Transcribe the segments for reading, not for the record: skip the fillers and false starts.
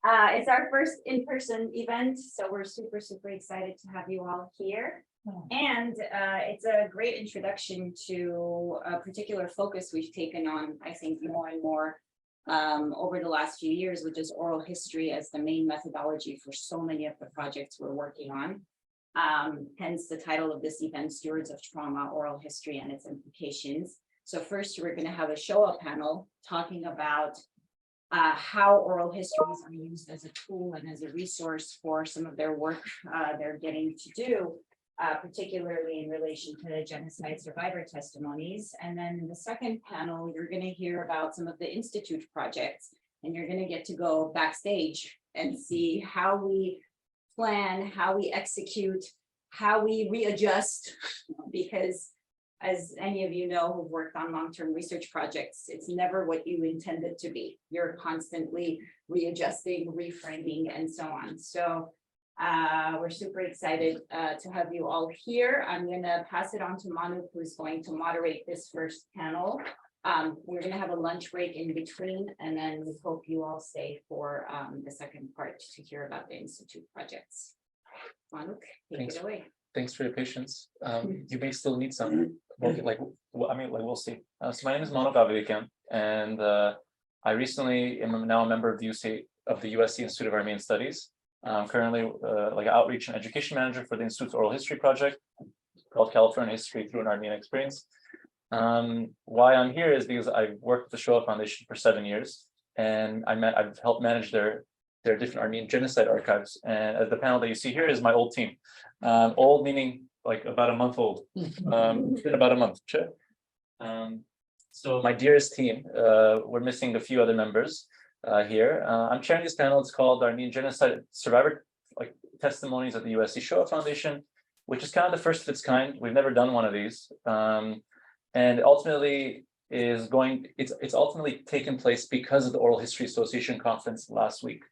It's our first in-person event, so we're super, super excited to have you all here. And it's a great introduction to a particular focus we've taken on, I think, more and more over the last few years, which is oral history as the main methodology for so many of the projects we're working on. Hence the title of this event, Stewards of Trauma, Oral History and Its Implications. So first, we're going to have a Shoah panel talking about how oral histories are used as a tool and as a resource for some of their work they're getting to do, particularly in relation to genocide survivor testimonies. And then in the second panel, you're going to hear about some of the Institute projects, and you're going to get to go backstage and see how we plan, how we execute, how we readjust, because as any of you know who've worked on long-term research projects, it's never what you intend it to be. You're constantly readjusting, reframing, and so on. So we're super excited to have you all here. I'm going to pass it on to Manuk, who's going to moderate this first panel. We're going to have a lunch break in between, and then we hope you all stay for the second part to hear about the Institute projects. Manuk, take it away. Thanks for your patience. You may still need some. We'll see. So my name is Manuk Avedikyan, and I recently am now a member of the USC Institute of Armenian Studies. I'm currently an outreach and education manager for the Institute's oral history project called California History Through an Armenian Experience. Why I'm here is because I've worked with the Shoah Foundation for 7 years, and I've helped manage their different Armenian genocide archives. And the panel that you see here is my old team. Old meaning like about a month old. It's been about a month. Sure. So my dearest team, we're missing a few other members here. I'm chairing this panel. It's called Armenian Genocide Survivor Testimonies at the USC Shoah Foundation, which is kind of the first of its kind. We've never done one of these. And ultimately it's ultimately taken place because of the Oral History Association conference last week.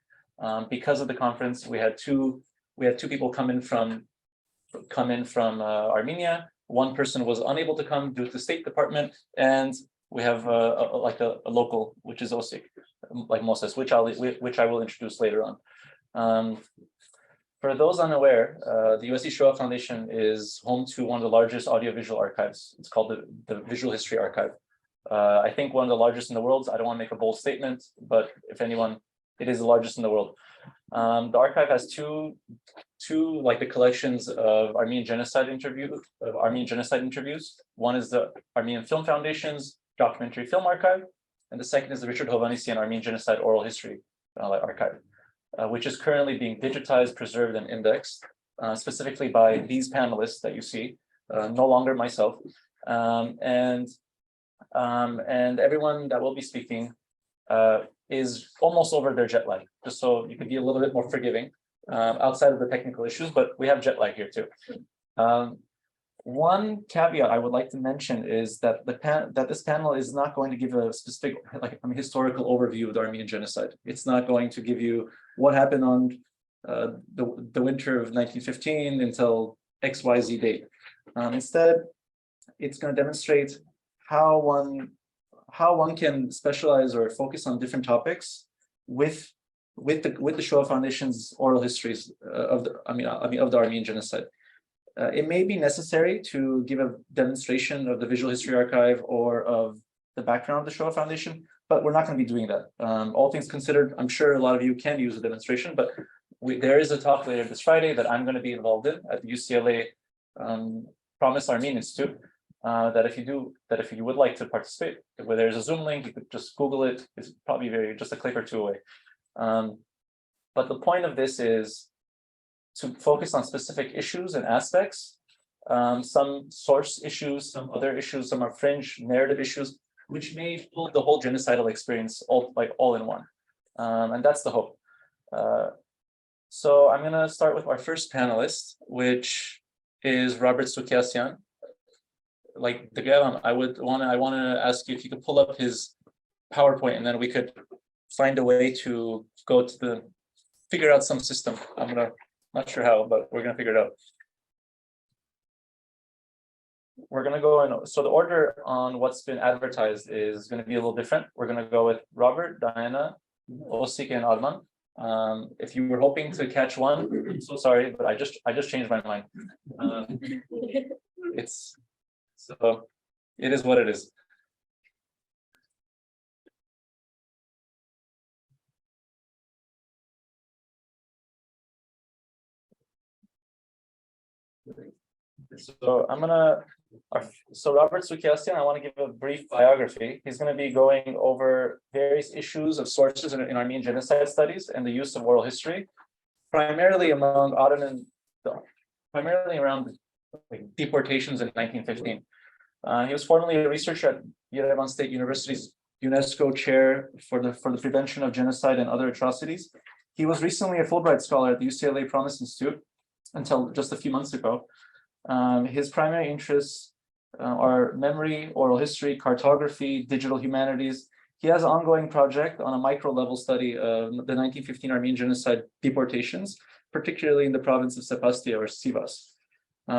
Because of the conference, we had two people come in from Armenia. One person was unable to come due to the State Department, and we have a local, which is OSIC, like Moses, which I will introduce later on. For those unaware, the USC Shoah Foundation is home to one of the largest audiovisual archives. It's called the Visual History Archive. I think one of the largest in the world. I don't want to make a bold statement, but if anyone, it is the largest in the world. The archive has two the collections of Armenian genocide interviews. One is the Armenian Film Foundation's documentary film archive, and the second is the Richard Hovhannisyan Armenian Genocide Oral History archive, which is currently being digitized, preserved, and indexed, specifically by these panelists that you see, no longer myself, and everyone that will be speaking is almost over their jet lag, just so you can be a little bit more forgiving outside of the technical issues, but we have jet lag here too. One caveat I would like to mention is that this panel is not going to give a specific historical overview of the Armenian genocide. It's not going to give you what happened on the winter of 1915 until XYZ date. Instead, it's going to demonstrate how one can specialize or focus on different topics with the Shoah Foundation's oral histories of the Armenian genocide. It may be necessary to give a demonstration of the Visual History Archive or of the background of the Shoah Foundation, but we're not going to be doing that. All things considered, I'm sure a lot of you can use a demonstration, but there is a talk later this Friday that I'm going to be involved in at the UCLA Promise Armenian Institute. That if you would like to participate, where there's a Zoom link, you could just Google it. It's probably just a click or two away. But the point of this is to focus on specific issues and aspects, some source issues, some other issues, some are fringe narrative issues, which may pull the whole genocidal experience all in one. And that's the hope. So I'm going to start with our first panelist, which is Robert Sukiasyan. I want to ask you if you could pull up his PowerPoint, and then we could find a way to figure out some system. Not sure how, but we're gonna figure it out. We're gonna go in. So the order on what's been advertised is gonna be a little different. We're gonna go with Robert, Diana, Osik, and Arman. If you were hoping to catch one, I'm so sorry, but I just changed my mind. It's so it is what it is. So so Robert Sukiastian, I want to give a brief biography. He's going to be going over various issues of sources in Armenian genocide studies and the use of oral history, primarily around deportations in 1915. He was formerly a researcher at Yerevan State University's UNESCO chair for the prevention of genocide and other atrocities. He was recently a Fulbright scholar at the UCLA Promise Institute until just a few months ago. His primary interests are memory, oral history, cartography, digital humanities. He has an ongoing project on a micro level study of the 1915 Armenian genocide deportations, particularly in the province of Sebastia or Sivas,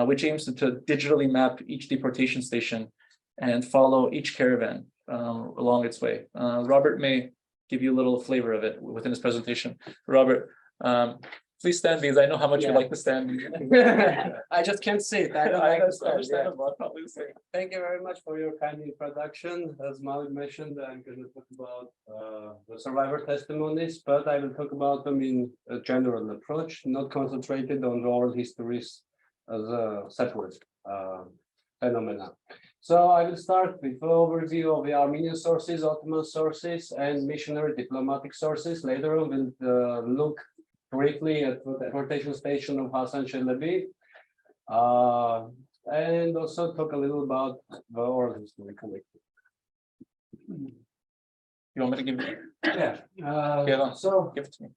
which aims to digitally map each deportation station and follow each caravan along its way. Robert may give you a little flavor of it within his presentation. Robert, please stand because I know how much you like to stand. I just can't sit. I don't I like to stand, understand yeah. about probably the same. Thank you very much for your kind introduction. As Malik mentioned, I'm going to talk about the survivor testimonies, but I will talk about them in a general approach, not concentrated on the oral histories as a separate phenomena. So I will start with an overview of the Armenian sources, Ottoman sources, and missionary diplomatic sources. Later on, we'll look briefly at the deportation station of Hasan Shelebi, and also talk a little about the oral history collected. You want me to give it? Yeah. So Give it to me.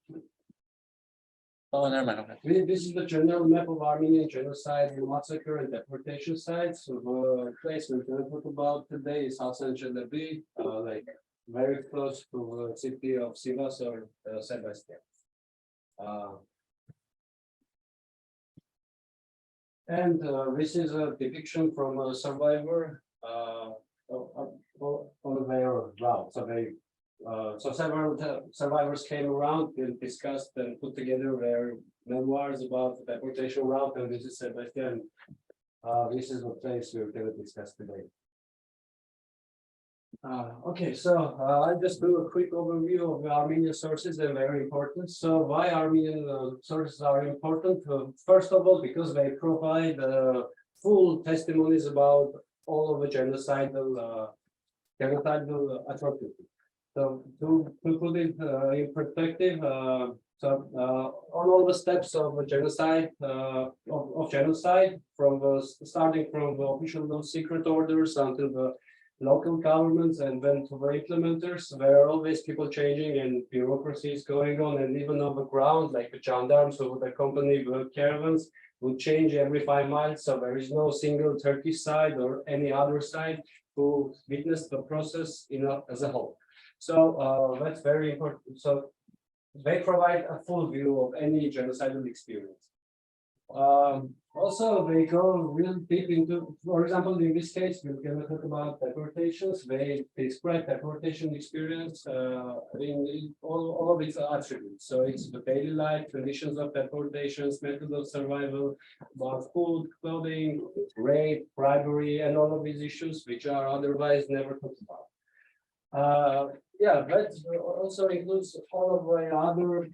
Oh, never mind. Okay. this is the general map of Armenian genocide, massacre, and deportation sites. So the place we're going to talk about today is Hasan Shelebi, like very close to the city of Sivas or Sebastia. And this is a depiction from a survivor on their route. So several survivors came around and discussed and put together their memoirs about the deportation route, and this is Sebastian. This is the place we're going to discuss today. Okay, so I'll just do a quick overview of the Armenian sources and their importance. So why Armenian sources are important? First of all, because they provide full testimonies about all of the genocidal atrocities. So to put it in perspective, on all the steps of a genocide, starting from the official secret orders until the local governments and then to the implementers, there are always people changing and bureaucracies going on, and even on the ground, like the gendarmes who would accompany the caravans would change every 5 miles. So there is no single Turkish side or any other side who witnessed the process as a whole. So that's very important. So they provide a full view of any genocidal experience. Also, they go real deep into, for example, in this case, we're going to talk about deportations. They describe deportation experience in all of its attributes. So it's the daily life, conditions of deportations, method of survival, about food, clothing, rape, bribery, and all of these issues, which are otherwise never talked about. Yeah, that also includes all of the other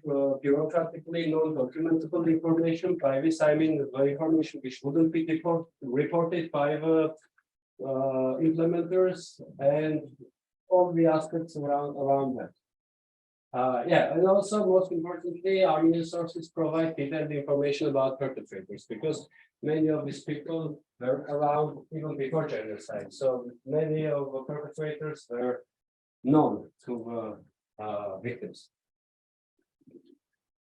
bureaucratically non-documentable information. By this, I mean the information which wouldn't be reported by the implementers and all the aspects around that. Yeah, and also most importantly, Armenian sources provide detailed information about perpetrators, because many of these people were around even before genocide. So many of the perpetrators were known to victims.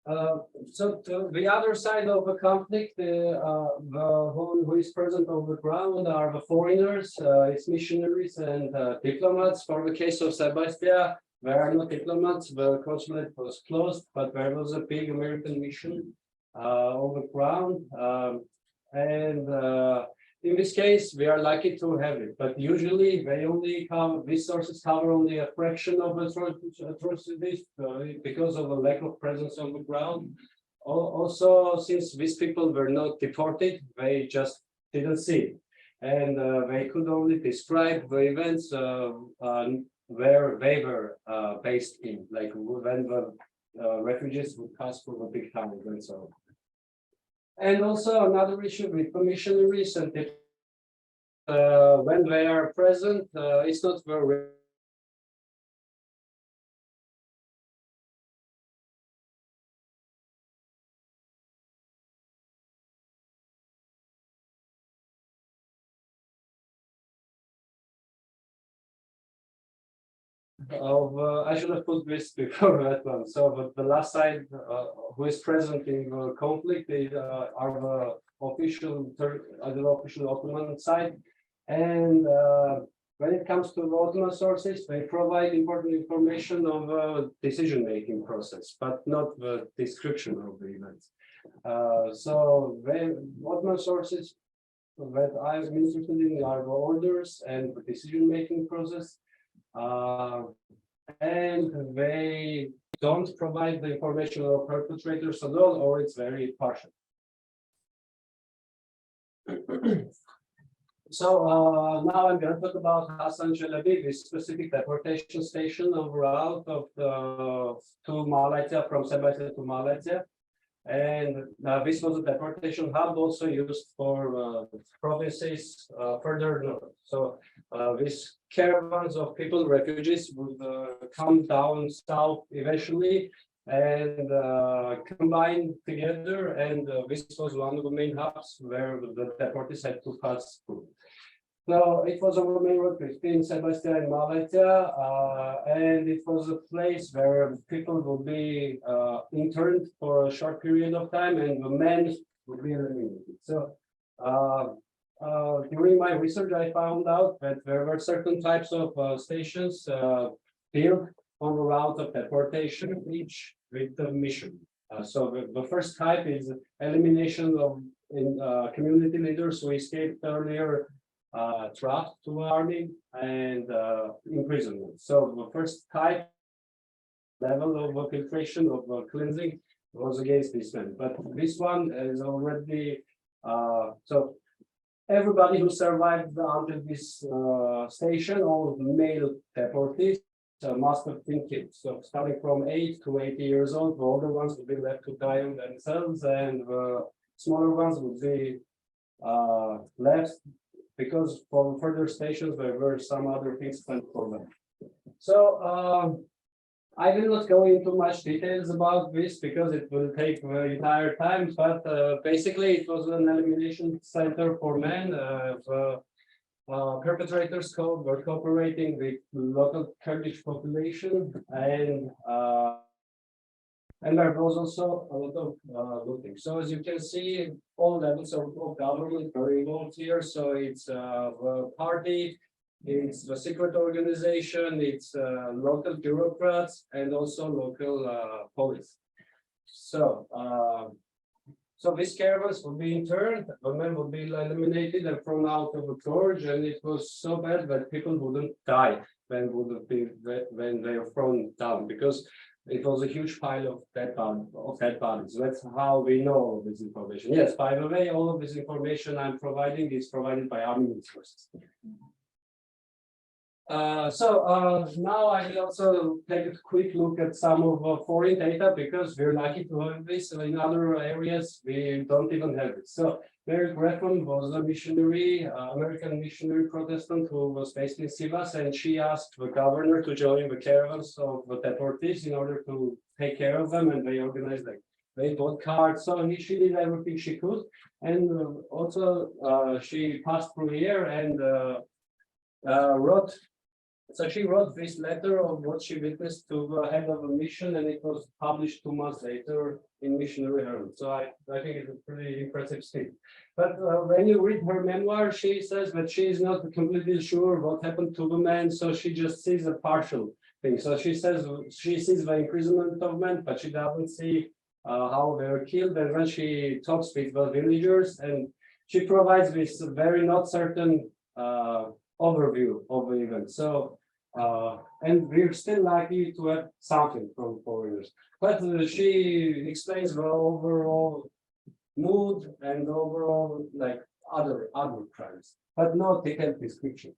So the other side of the conflict, who is present on the ground are the foreigners, its missionaries and diplomats. For the case of Sebastia, there are no diplomats. The consulate was closed, but there was a big American mission on the ground. And in this case, we are lucky to have it, but usually they only cover, these sources cover only a fraction of atrocities because of a lack of presence on the ground. Also, since these people were not deported, they just didn't see it. And they could only describe the events where they were based in, like when the refugees would pass through the big towns and so on. And also another issue with the missionaries and when they are present, it's not very of I should have put this before that one. So the last side who is present in the conflict are the official Ottoman side, and when it comes to the Ottoman sources, they provide important information on the decision-making process, but not the description of the events. So the Ottoman sources that I'm interested in are the orders and the decision-making process. And they don't provide the information of perpetrators at all, or it's very partial. So now I'm going to talk about Hasan Celebi, this specific deportation station on the route of to Malatya, from Sebastian to Malatya. And this was a deportation hub also used for provinces further north. So these caravans of people, refugees, would come down south eventually and combine together. And this was one of the main hubs where the deportees had to pass through. So it was on the main road between Sebastian and Malatya, and it was a place where people would be interned for a short period of time, and the men would be eliminated. So during my research, I found out that there were certain types of stations built on the route of deportation, each with the mission. So the first type is elimination of community leaders who escaped earlier draft to the army and imprisonment. So the first type level of filtration of cleansing was against this man, but this one is already so everybody who survived under this station, all male deportees, must have been killed. So starting from 8 to 80 years old, the older ones would be left to die on themselves, and the smaller ones would be left because for further stations there were some other things planned for them. So I will not go into much details about this because it will take the entire time, but basically it was an elimination center for men. Perpetrators were cooperating with local Kurdish population, and there was also a lot of looting. So as you can see, all levels of government were involved here. So it's the party, it's the secret organization, it's local bureaucrats, and also local police. So these caravans would be interned, the men would be eliminated and thrown out of the gorge, and it was so bad that people wouldn't die when they were thrown down, because it was a huge pile of dead bodies. That's how we know all of this information. Yes, by the way, all of this information I'm providing is provided by Armenian sources. Now I will also take a quick look at some of foreign data, because we're lucky to have this. In other areas, we don't even have it. So Mary Greffin was a missionary, American missionary Protestant who was based in Sivas, and she asked the governor to join the caravans of the deportees in order to take care of them, and they organized like they bought cards. So she did everything she could, and also she passed through here and wrote. So she wrote this letter of what she witnessed to the head of a mission, and it was published 2 months later in Missionary Herald. So I think it's a pretty impressive thing. But when you read her memoir, she says that she is not completely sure what happened to the men, so she just sees a partial thing. So she says she sees the imprisonment of men, but she doesn't see how they were killed. And when she talks with the villagers, and she provides this very not certain overview of the event. So, and we're still likely to have something from foreigners. But she explains the overall mood and overall like other crimes, but no detailed description.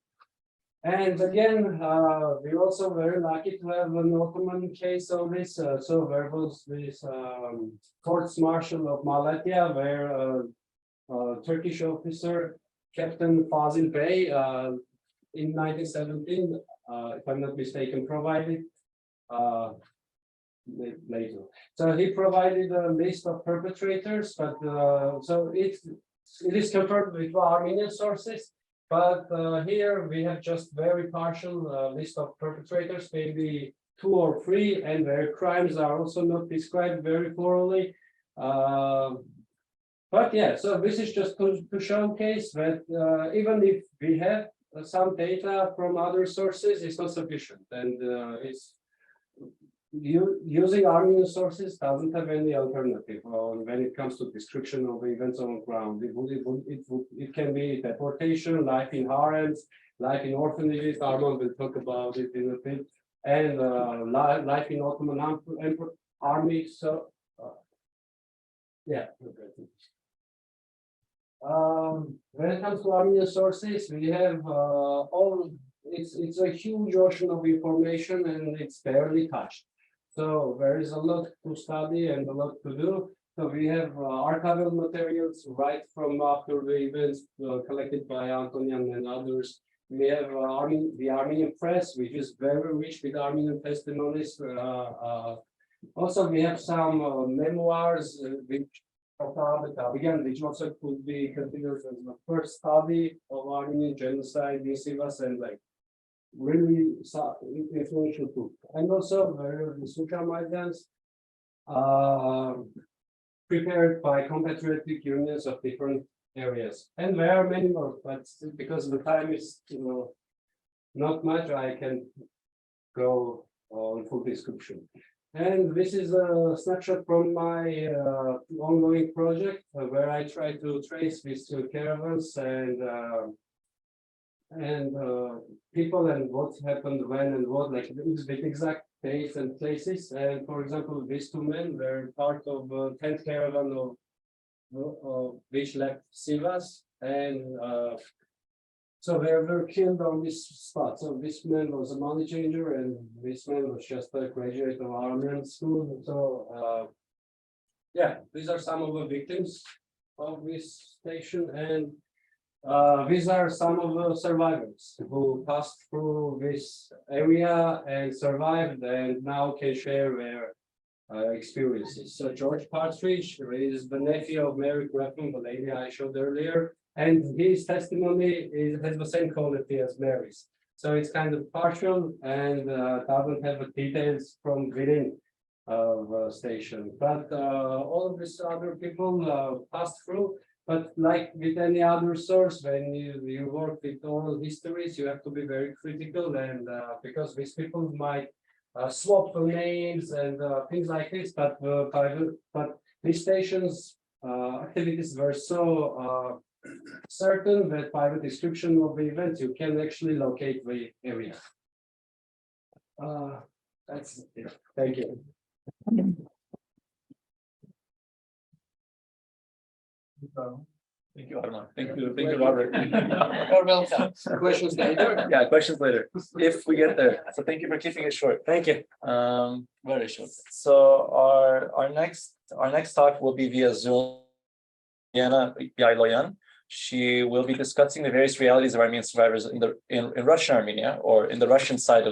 And again, we're also very lucky to have an Ottoman case on this. So there was this courts martial of Malatya, where Turkish officer Captain Fazil Bey in 1917, if I'm not mistaken, provided later. So he provided a list of perpetrators, but so it is confirmed with Armenian sources. But here we have just very partial list of perpetrators, maybe 2 or 3, and their crimes are also not described very thoroughly. But yeah, so this is just to showcase that even if we have some data from other sources, it's not sufficient, and it's using Armenian sources doesn't have any alternative when it comes to description of events on the ground. It can be deportation, life in harems, life in orphanages. Armand will talk about it in a bit, and life in Ottoman army. So yeah. When it comes to Armenian sources, we have it's a huge ocean of information, and it's barely touched. So there is a lot to study and a lot to do. So we have archival materials right from after the events collected by Antonian and others. We have the Armenian press, which is very rich with Armenian testimonies. Also, we have some memoirs which which also could be considered as the first study of Armenian genocide in Sivas, and like really influential too. And also the Sucha Maidans prepared by compatriotic unions of different areas. And there are many more, but because the time is not much, I can go on full description. And this is a snapshot from my ongoing project where I try to trace these 2 caravans and people and what happened when and what, like the exact dates and places. And for example, these 2 men were part of a 10th caravan of which left Sivas, and so they were killed on this spot. So this man was a money changer, and this man was just a graduate of Armenian school. So yeah, these are some of the victims of this station, and these are some of the survivors who passed through this area and survived, and now can share their experiences. So George Partridge is the nephew of Mary Graffin, the lady I showed earlier, and his testimony has the same quality as Mary's. So it's kind of partial and doesn't have the details from within the station. But all of these other people passed through. But like with any other source, when you work with oral histories, you have to be very critical, and because these people might swap the names and things like this. But these stations' activities were so certain that by the description of the event, you can actually locate the area. That's it. Thank you. Thank you, Arman. Thank you, Robert. You're welcome. Questions later? Yeah, questions later, if we get there. So thank you for keeping it short. Thank you. Very short. So our next talk will be via Zoom. Diana Yailoyan. She will be discussing the various realities of Armenian survivors in Russian Armenia, or in the Russian side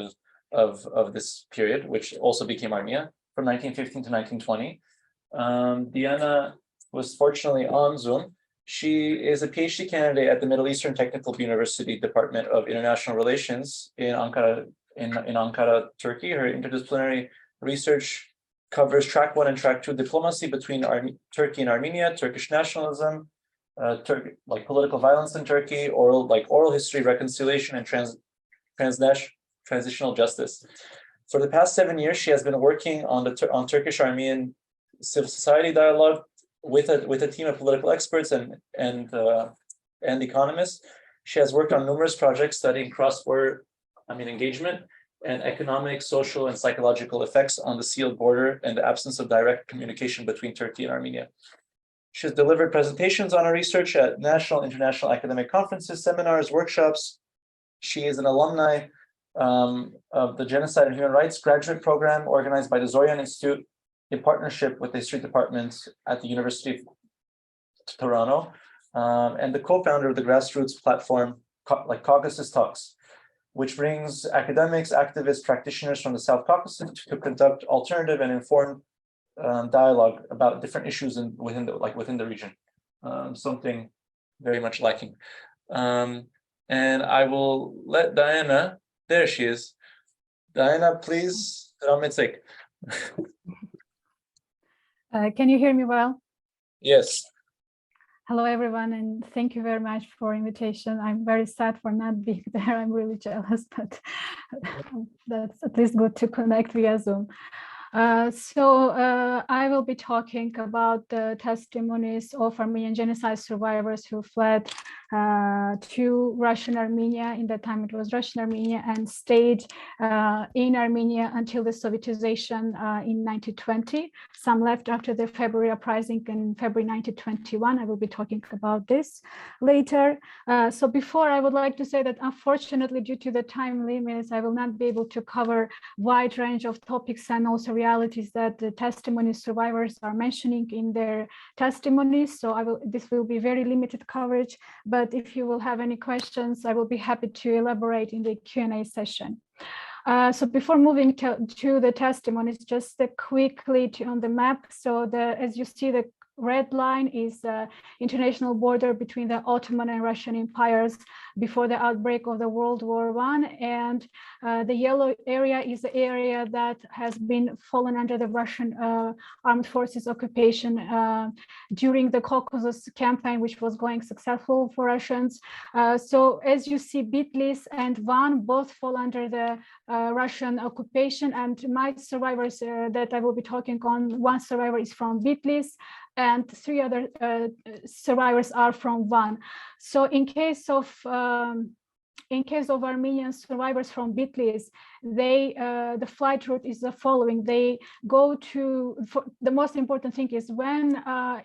of this period, which also became Armenia from 1915 to 1920. Diana was fortunately on Zoom. She is a PhD candidate at the Middle Eastern Technical University Department of International Relations in Ankara, Turkey. Her interdisciplinary research covers track 1 and track 2 diplomacy between Turkey and Armenia, Turkish nationalism, political violence in Turkey, oral history, reconciliation, and transitional justice. For the past 7 years, she has been working on Turkish-Armenian civil society dialogue, with a team of political experts and economists. She has worked on numerous projects studying cross-border, engagement and economic, social, and psychological effects on the sealed border and the absence of direct communication between Turkey and Armenia. She has delivered presentations on her research at national, international academic conferences, seminars, workshops. She is an alumni of the Genocide and Human Rights graduate program organized by the Zoryan Institute in partnership with the History Department at the University of Toronto, and the co-founder of the grassroots platform like Caucasus Talks, which brings academics, activists, practitioners from the South Caucasus to conduct alternative and informed dialogue about different issues within the region. Something very much lacking. And I will let Diana. There she is. Diana, please. Can you hear me well? Yes. Hello, everyone, and thank you very much for invitation. I'm very sad for not being there. I'm really jealous, but that's at least good to connect via Zoom. I will be talking about the testimonies of Armenian genocide survivors who fled to Russian Armenia. In that time it was Russian Armenia, and stayed in Armenia until the Sovietization in 1920. Some left after the February uprising in February 1921. I will be talking about this later. So before, I would like to say that unfortunately, due to the time limits, I will not be able to cover wide range of topics and also realities that the testimony survivors are mentioning in their testimonies. So this will be very limited coverage, but if you will have any questions, I will be happy to elaborate in the Q&A session. So before moving to the testimonies, just quickly on the map. So as you see, the red line is the international border between the Ottoman and Russian empires before the outbreak of the World War I, and the yellow area is the area that has been fallen under the Russian armed forces occupation during the Caucasus campaign, which was going successful for Russians. So as you see, Bitlis and Van both fall under the Russian occupation, and my survivors that I will be talking on, one survivor is from Bitlis, and 3 other survivors are from Van. So in case of Armenian survivors from Bitlis, the flight route is the following. They go to, the most important thing is when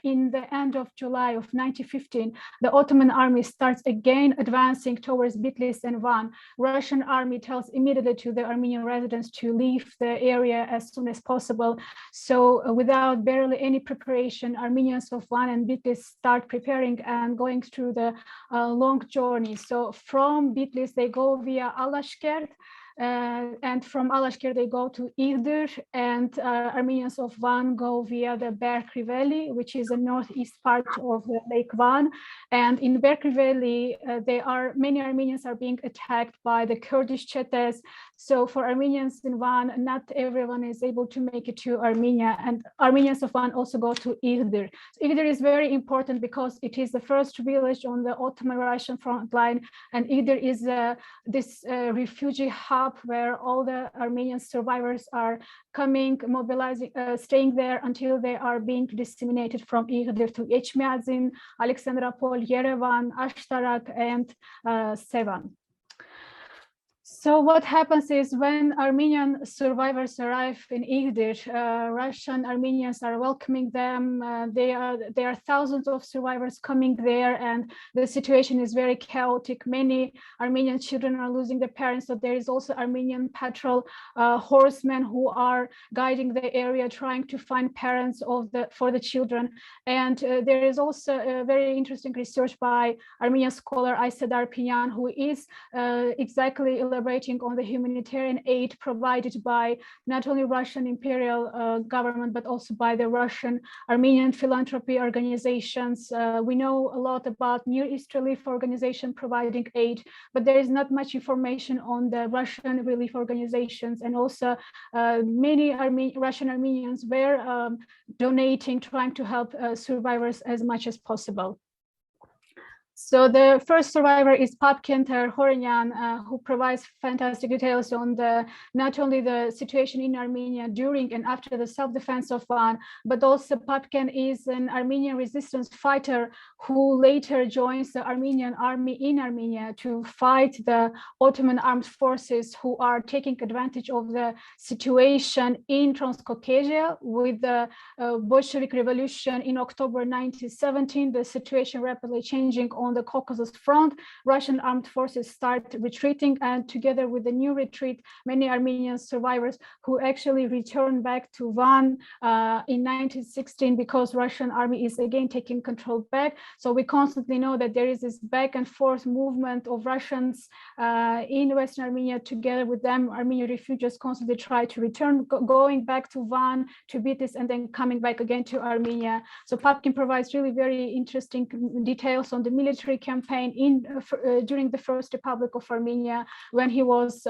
in the end of July of 1915, the Ottoman army starts again advancing towards Bitlis and Van. Russian army tells immediately to the Armenian residents to leave the area as soon as possible. So without barely any preparation, Armenians of Van and Bitlis start preparing and going through the long journey. So from Bitlis, they go via Alashkert, and from Alashkert they go to Iğdır, and Armenians of Van go via the Berkri Valley, which is the northeast part of the Lake Van. And in Berkri Valley, many Armenians are being attacked by the Kurdish Chetes. So for Armenians in Van, not everyone is able to make it to Armenia, and Armenians of Van also go to Iğdır. So Iğdır is very important because it is the first village on the Ottoman-Russian front line, and Iğdır is this refugee hub where all the Armenian survivors are coming, mobilizing, staying there until they are being disseminated from Iğdır to Echmiadzin, Alexandropol, Yerevan, Ashtarak, and Sevan. So what happens is when Armenian survivors arrive in Iğdır, Russian Armenians are welcoming them. There are thousands of survivors coming there, and the situation is very chaotic. Many Armenian children are losing their parents. So there is also Armenian patrol horsemen who are guiding the area, trying to find parents for the children. And there is also a very interesting research by Armenian scholar Aysed Arpinyan, who is exactly elaborating on the humanitarian aid provided by not only Russian imperial government, but also by the Russian Armenian philanthropy organizations. We know a lot about Near East Relief Organization providing aid, but there is not much information on the Russian relief organizations. And also many Russian Armenians were donating, trying to help survivors as much as possible. So the first survivor is Papkin Terhorenyan, who provides fantastic details on not only the situation in Armenia during and after the self-defense of Van, but also Papkin is an Armenian resistance fighter who later joins the Armenian army in Armenia to fight the Ottoman armed forces who are taking advantage of the situation in Transcaucasia with the Bolshevik Revolution in October 1917, the situation rapidly changing on the Caucasus front. Russian armed forces start retreating, and together with the new retreat, many Armenian survivors who actually return back to Van in 1916 because Russian army is again taking control back. So we constantly know that there is this back and forth movement of Russians in Western Armenia. Together with them, Armenian refugees constantly try to return, going back to Van, to Bitlis, and then coming back again to Armenia. So Papkin provides really very interesting details on the military campaign during the First Republic of Armenia when he was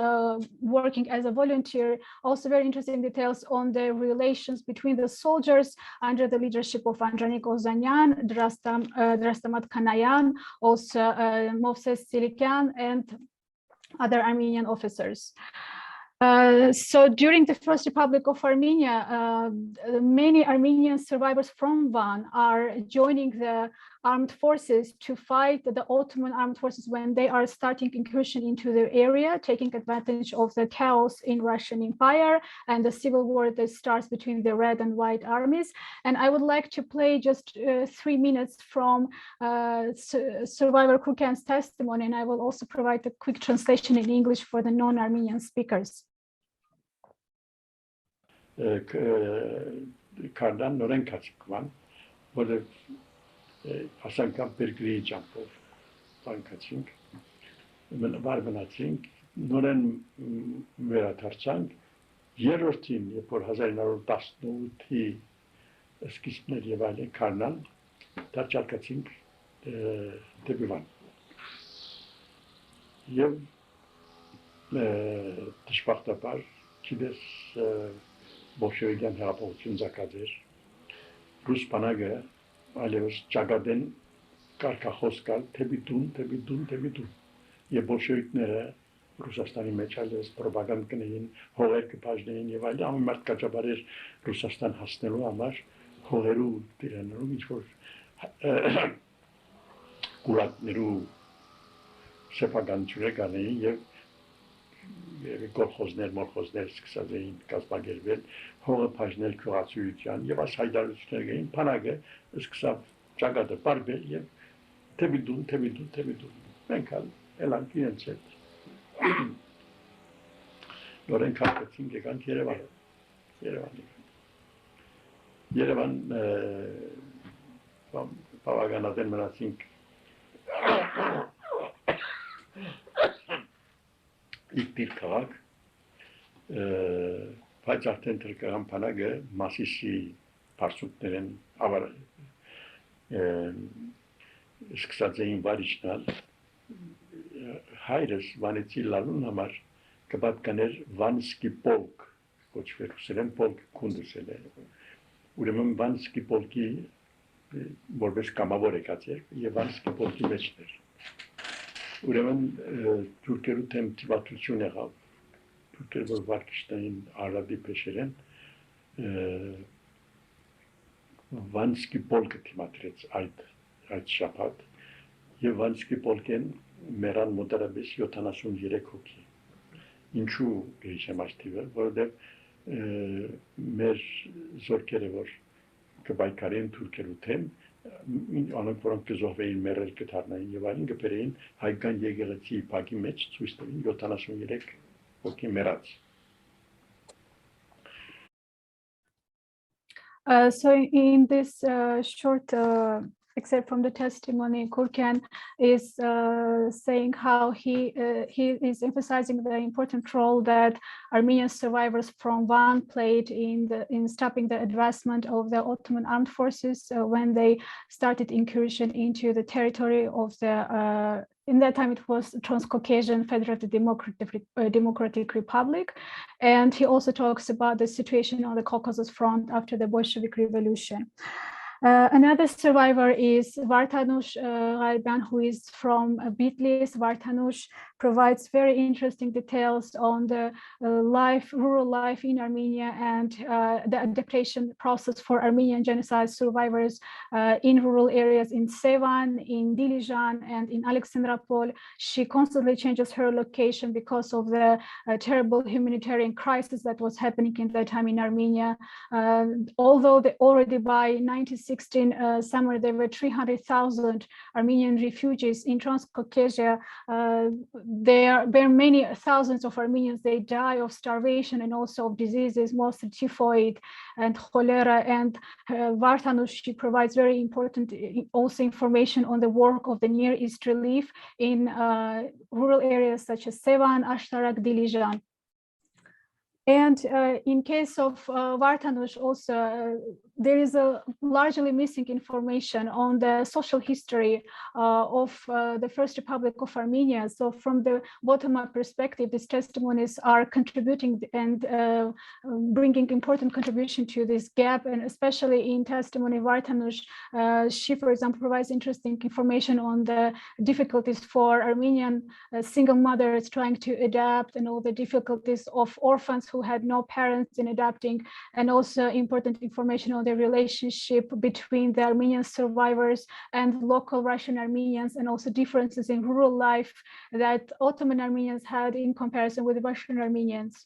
working as a volunteer. Also very interesting details on the relations between the soldiers under the leadership of Andronik Ozanyan, Drastamat Kanayan, also Movses Silikyan, and other Armenian officers. So during the First Republic of Armenia, many Armenian survivors from Van are joining the armed forces to fight the Ottoman armed forces when they are starting incursion into the area, taking advantage of the chaos in Russian Empire and the civil war that starts between the Red and White armies. And I would like to play just 3 minutes from survivor Kurkan's testimony, and I will also provide a quick translation in English for the non-Armenian speakers. Kardan նորեն կացիկման, որը ասանքամ բերգրի ճամփով բանկացինք, վարմնացինք, նորեն վերադարձանք, երրորդին, երբ որ 1918-ի սկիզբներ եւ այլն Կարնան, դարձարկացինք դեպի Վան։ Եվ դժբախտաբար Kides Bolşevikyan հեղափոխություն զակաց էր ռուս բանակը այլևս ճակատեն կարգախոս կալ թեպի դուն եւ բոլշևիկները Ռուսաստանի մեջ այլևս ռոպագանդ կնեին հողեր կբաժնեին եւ այլն ամեն մարդ կաճաբար էր Ռուսաստան հասնելու համար հողերու տիրաներու ինչ որ կուրատներու սեփականությունը կանեին եւ Գորխոզներ, մորխոզներ սկսած էին կազմակերպել, հողը բաժնել քյուղացիության եւ այս հայտարարություններ էին, բանակը սկսավ ճակատը բարբել եւ թեպի դուն։ Մենք ելանք իրենց հետ։ Նորեն կապեցինք եկանք Երևան բավականատեն մնացինք Իգտիր քաղաք, բայց արդեն թրկական բանակը Մասիսի բարձուկներեն սկսած էին վարիչնալ, հայրս Վանեցի լալուն համար կպատկաներ Վանսկի պոլք, կոչվեր ուսել են պոլք կունդուսել է, ուրեմն Վանսկի պոլքի որպես կամավոր եկած էր և Վանսկի պոլքի մեջներ։ Ուրեմն թուրքերու թեմ թիվատություն եղավ, թուրքեր որ վարկիշտային արադի պեշեր են, Վանսկի պոլկը թիմատրեց այդ շապատ և Վանսկի պոլկեն մերան մոտարաբես 73 հոգի։ Ինչու գեիշեմ այս թիվը, որովհետև մեր զորքերը որ կբայկարեն թուրքերու թեմ, անոնք որոնք կզոհվեին մեռել կդառնային եւ այլն կբերեին հայկական եկեղեցի բակի մեջ ցույց տվին 73 հոգի մեռած։ So in this short except from the testimony, Kurkan is saying how he is emphasizing the important role that Armenian survivors from Van played in stopping the advancement of the Ottoman armed forces when they started incursion into the territory of the in that time it was Transcaucasian Federative Democratic Republic, and he also talks about the situation on the Caucasus front after the Bolshevik Revolution. Another survivor is Vartanush Galban, who is from Bitlis. Vartanush provides very interesting details on the rural life in Armenia and the adaptation process for Armenian genocide survivors in rural areas in Sevan, in Dilijan, and in Alexandropol. She constantly changes her location because of the terrible humanitarian crisis that was happening in that time in Armenia. Although already by 1916 summer, there were 300,000 Armenian refugees in Transcaucasia. There were many thousands of Armenians, they die of starvation and also of diseases, mostly typhoid and cholera. And Vartanush, she provides very important also information on the work of the Near East Relief in rural areas such as Sevan, Ashtarak, Dilijan. And in case of Vartanush also, there is a largely missing information on the social history of the First Republic of Armenia. So from the bottom-up perspective, these testimonies are contributing and bringing important contribution to this gap, and especially in testimony Vartanush, she, for example, provides interesting information on the difficulties for Armenian single mothers trying to adapt and all the difficulties of orphans who had no parents in adapting, and also important information on the relationship between the Armenian survivors and local Russian Armenians, and also differences in rural life that Ottoman Armenians had in comparison with Russian Armenians.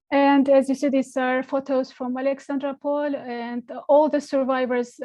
And as you see, these are photos from Alexandropol, and all the survivors,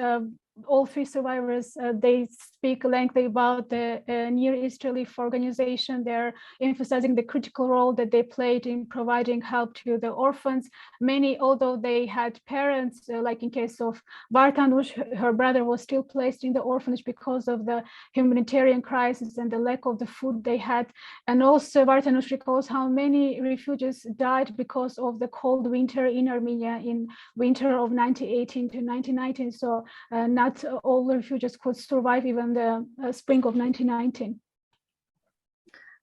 all three survivors, they speak lengthily about the Near East Relief Organization. They're emphasizing the critical role that they played in providing help to the orphans. Many, although they had parents, like in case of Vartanush, her brother was still placed in the orphanage because of the humanitarian crisis and the lack of the food they had. And also Vartanush recalls how many refugees died because of the cold winter in Armenia in winter of 1918 to 1919. So not all the refugees could survive even the spring of 1919.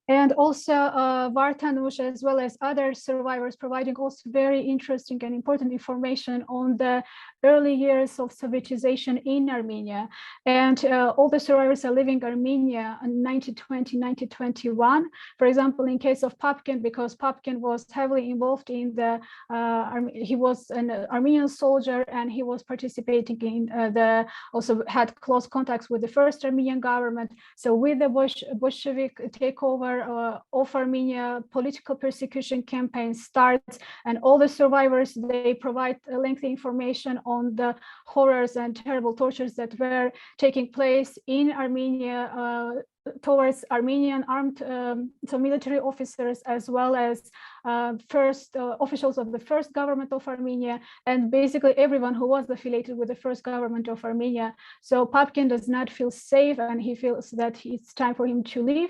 And also Vartanush, as well as other survivors, providing also very interesting and important information on the early years of Sovietization in Armenia. And all the survivors are living Armenia in 1920, 1921. For example, in case of Popkin, because Popkin was heavily involved in the, he was an Armenian soldier, and he was participating in also had close contacts with the first Armenian government. So with the Bolshevik takeover of Armenia, political persecution campaign starts, and all the survivors, they provide lengthy information on the horrors and terrible tortures that were taking place in Armenia towards Armenian armed military officers, as well as first officials of the first government of Armenia, and basically everyone who was affiliated with the first government of Armenia. So Popkin does not feel safe, and he feels that it's time for him to leave.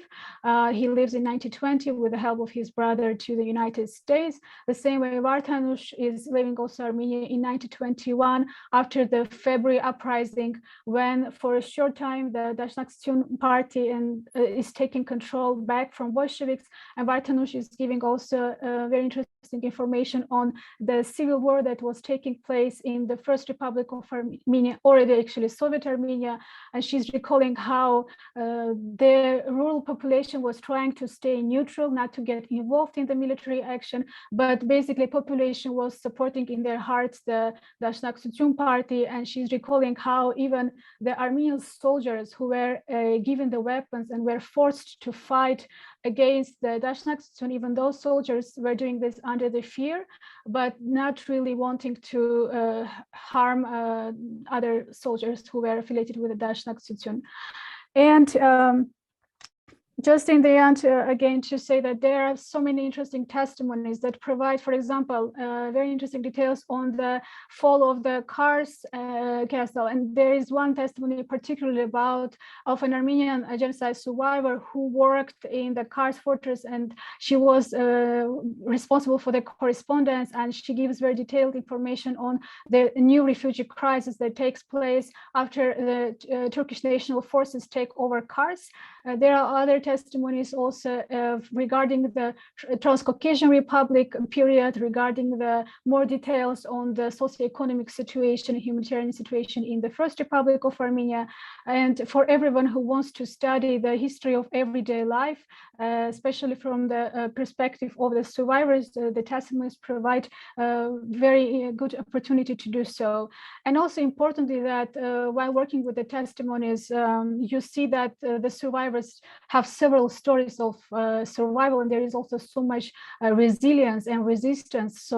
He lives in 1920 with the help of his brother to the United States. The same way Vartanush is leaving also Armenia in 1921 after the February uprising, when for a short time the Dashnaksyun party is taking control back from Bolsheviks, and Vartanush is giving also very interesting information on the civil war that was taking place in the First Republic of Armenia, already actually Soviet Armenia, and she's recalling how the rural population was trying to stay neutral, not to get involved in the military action, but basically population was supporting in their hearts the Dashnaksyun party, and she's recalling how even the Armenian soldiers who were given the weapons and were forced to fight against the Dashnaksyun, even those soldiers were doing this under the fear, but not really wanting to harm other soldiers who were affiliated with the Dashnaksyun. And just in the end, again, to say that there are so many interesting testimonies that provide, for example, very interesting details on the fall of the Kars castle. And there is one testimony particularly of an Armenian genocide survivor who worked in the Kars fortress, and she was responsible for the correspondence, and she gives very detailed information on the new refugee crisis that takes place after the Turkish national forces take over Kars. There are other testimonies also regarding the Transcaucasian Republic period, regarding the more details on the socioeconomic situation, humanitarian situation in the First Republic of Armenia. And for everyone who wants to study the history of everyday life, especially from the perspective of the survivors, the testimonies provide a very good opportunity to do so. And also importantly that while working with the testimonies, you see that the survivors have several stories of survival, and there is also so much resilience and resistance. So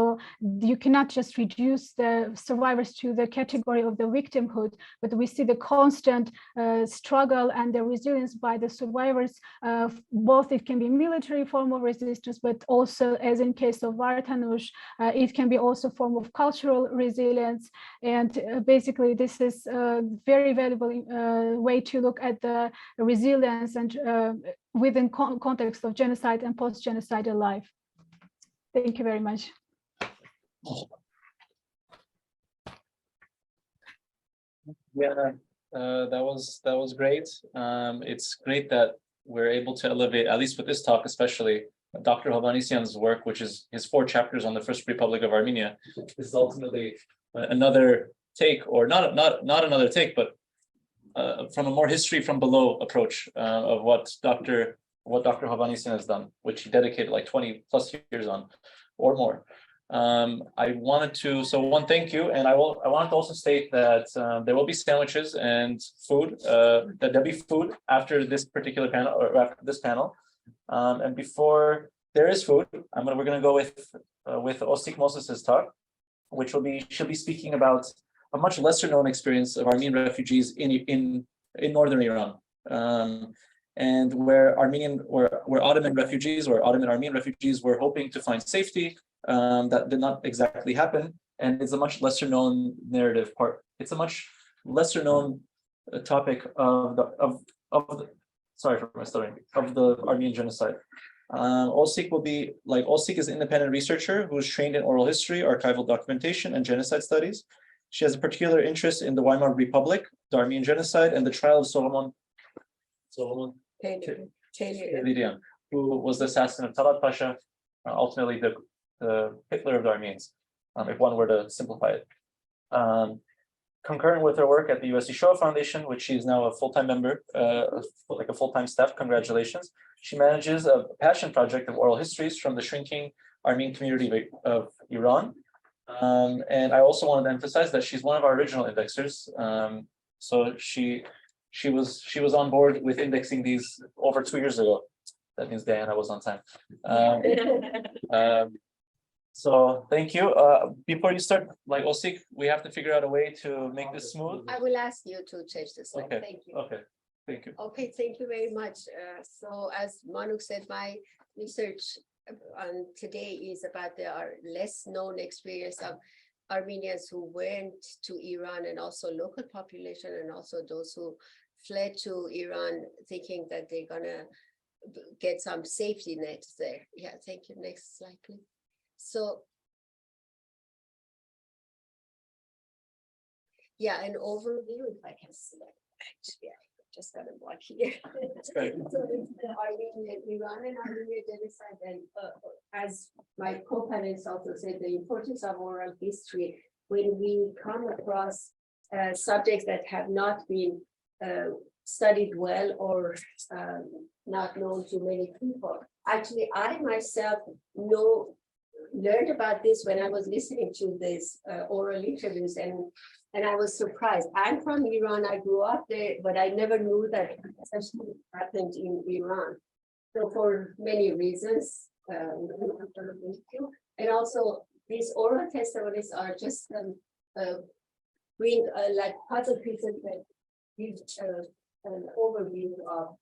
you cannot just reduce the survivors to the category of the victimhood, but we see the constant struggle and the resilience by the survivors. Both it can be military form of resistance, but also, as in case of Vartanush, it can be also form of cultural resilience. And basically, this is a very valuable way to look at the resilience and within context of genocide and post-genocidal life. Thank you very much. Yeah, that was great. It's great that we're able to elevate, at least with this talk, especially Dr. Hovhannisyan's work, which is his 4 chapters on the First Republic of Armenia. This is ultimately another take, or not another take, but from a more history from below approach of what Dr. Hovhannisyan has done, which he dedicated like 20 plus years on, or more. I wanted to, thank you, and I wanted to also state that there will be sandwiches and food, that there'll be food after this particular panel, or after this panel. And before there is food, we're gonna go with Osik Moses's talk, which she'll be speaking about a much lesser known experience of Armenian refugees in northern Iran, and where Ottoman refugees or Ottoman Armenian refugees were hoping to find safety. That did not exactly happen, and it's a much lesser known narrative part. It's a much lesser known topic of the sorry for my stuttering, of the Armenian genocide. Osik is an independent researcher who is trained in oral history, archival documentation, and genocide studies. She has a particular interest in the Weimar Republic, the Armenian genocide, and the trial of Solomon Tehlirian, who was the assassin of Talat Pasha, ultimately the Hitler of the Armenians, if one were to simplify it. Concurrent with her work at the USC Shoah Foundation, which she is now a full-time member, like a full-time staff, congratulations. She manages a passion project of oral histories from the shrinking Armenian community of Iran. And I also wanted to emphasize that she's one of our original indexers. So she was on board with indexing these over 2 years ago. That means Diana was on time. So thank you. Before you start, Osik, we have to figure out a way to make this smooth. I will ask you to change the slide. Okay. Thank you. Okay. Thank you. Okay, thank you very much. So as Manuk said, my research on today is about our less known experience of Armenians who went to Iran, and also local population, and also those who fled to Iran thinking that they're gonna get some safety net there. Yeah, thank you. Next slide, please. So, yeah, an overview, if I can select. Actually, I just got a block here. Right. So it's the Armenian, Iran and Armenian genocide, and as my co-panelists also said, the importance of oral history when we come across subjects that have not been studied well or not known to many people. Actually, I myself learned about this when I was listening to this oral interviews, and I was surprised. I'm from Iran, I grew up there, but I never knew that such thing happened in Iran. So for many reasons, and also these oral testimonies are just bring like puzzle pieces that give an overview of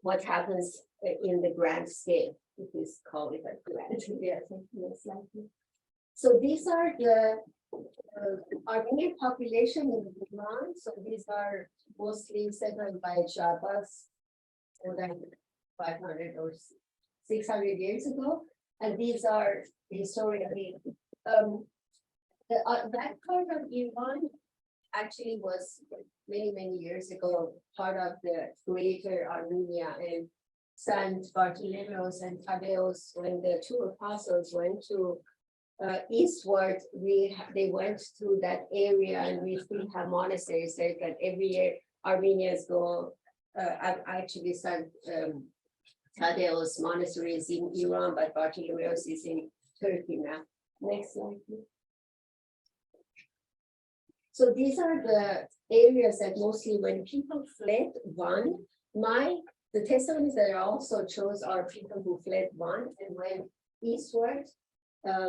what happens in the grand scale. If we call it a grand. Yeah, next slide, please. So these are the Armenian population in Iran. So these are mostly settled by Shabas more than 500 or 600 years ago. And these are historically, that part of Iran actually was many years ago, part of the greater Armenia, and Saint Bartholomeus and Thaddeus, when the two apostles went to eastward, they went through that area, and we still have monasteries there that every year Armenians go. Actually, Saint Thaddeus monastery is in Iran, but Bartholomeus is in Turkey now. Next slide, please. So these are the areas that mostly when people fled Van, the testimonies that I also chose are people who fled Van and went eastward,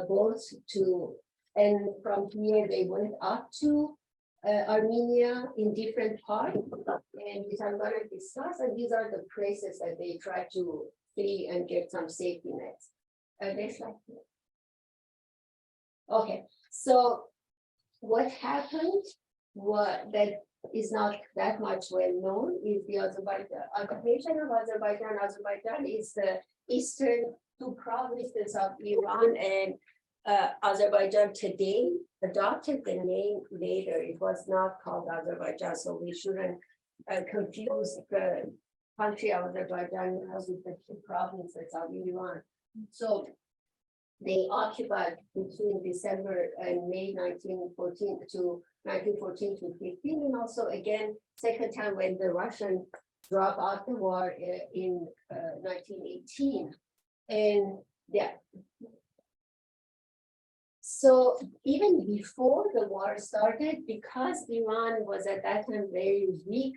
both to, and from here they went up to Armenia in different parts, and which I'm going to discuss, and these are the places that they try to flee and get some safety nets. Next slide. Okay, so what happened, what that is not that much well known, is the occupation of Azerbaijan. Azerbaijan is the eastern two provinces of Iran, and Azerbaijan today adopted the name later. It was not called Azerbaijan, so we shouldn't confuse the country of Azerbaijan with the two provinces of Iran. So they occupied between December and May 1914 to 15, and also again, second time when the Russian dropped out the war in 1918. And yeah. So even before the war started, because Iran was at that time very weak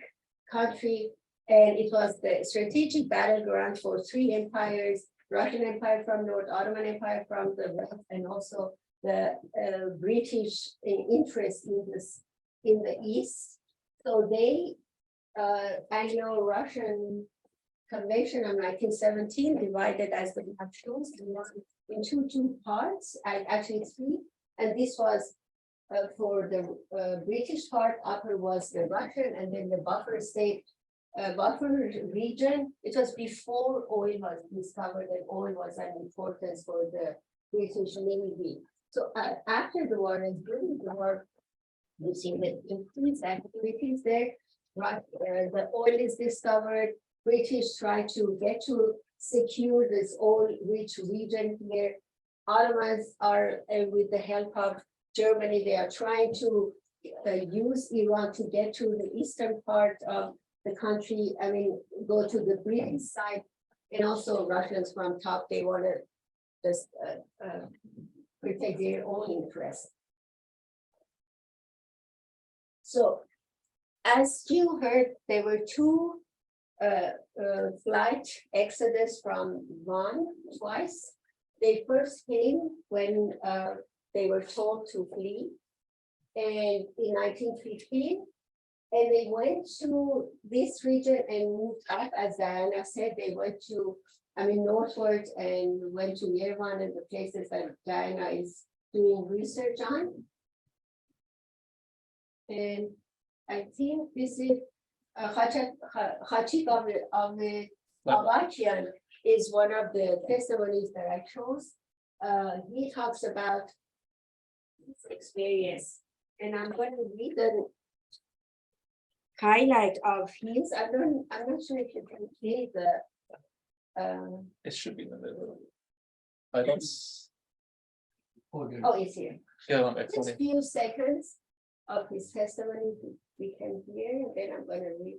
country, and it was the strategic battleground for three empires, Russian Empire from north, Ottoman Empire from the west, and also the British interest in the east. So they Anglo-Russian Convention of 1917 divided, as the map shows, into two parts, actually three. And this was for the British part, upper was the Russian, and then the buffer state, buffer region. It was before oil was discovered, and oil was an importance for the British Navy. So after the war and during the war, you see the increased activities there. Right, the oil is discovered. British try to get to secure this oil-rich region here. Ottomans are, with the help of Germany, they are trying to use Iran to get to the eastern part of the country. I mean, go to the British side, and also Russians from top. They want to just protect their own interests. So, as you heard, there were two flight exodus from Van twice. They first came when they were told to flee, and in 1915, and they went to this region and moved up, as Diana said. They went to, northward, and went to Yerevan and the places that Diana is doing research on. And I think this is Manuk Avedikyan is one of the testimonies that I chose. He talks about his experience, and I'm going to read the highlight of his. I'm not sure if you can see the. It should be in the middle. I don't. Oh, it's here. Yeah, Just a few seconds of his testimony we can hear, and then I'm going to read.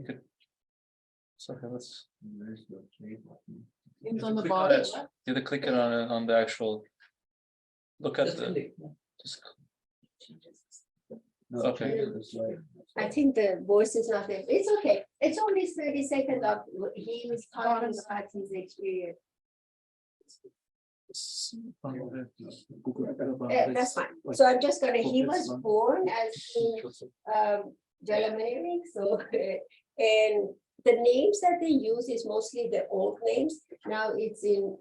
Okay. So let's. It's on the bottom. Did the click it on the actual? Look at the. Just, okay. I think the voice is not there. It's okay. It's only 30 seconds of he was talking about his experience. That's fine. So I'm just gonna. He was born as in Jalameric, so and the names that they use is mostly the old names. Now it's in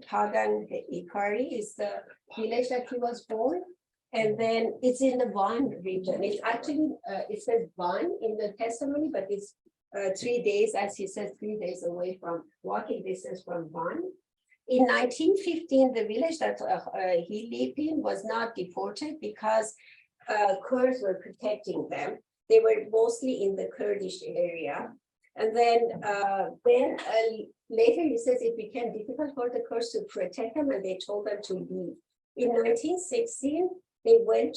Pagan Ikari is the village that he was born, and then it's in the Van region. It's actually it says Van in the testimony, but it's 3 days, as he says, 3 days away from walking distance from Van. In 1915, the village that he lived in was not deported because Kurds were protecting them. They were mostly in the Kurdish area. And then later he says it became difficult for the Kurds to protect them and they told them to leave. In 1916, they went,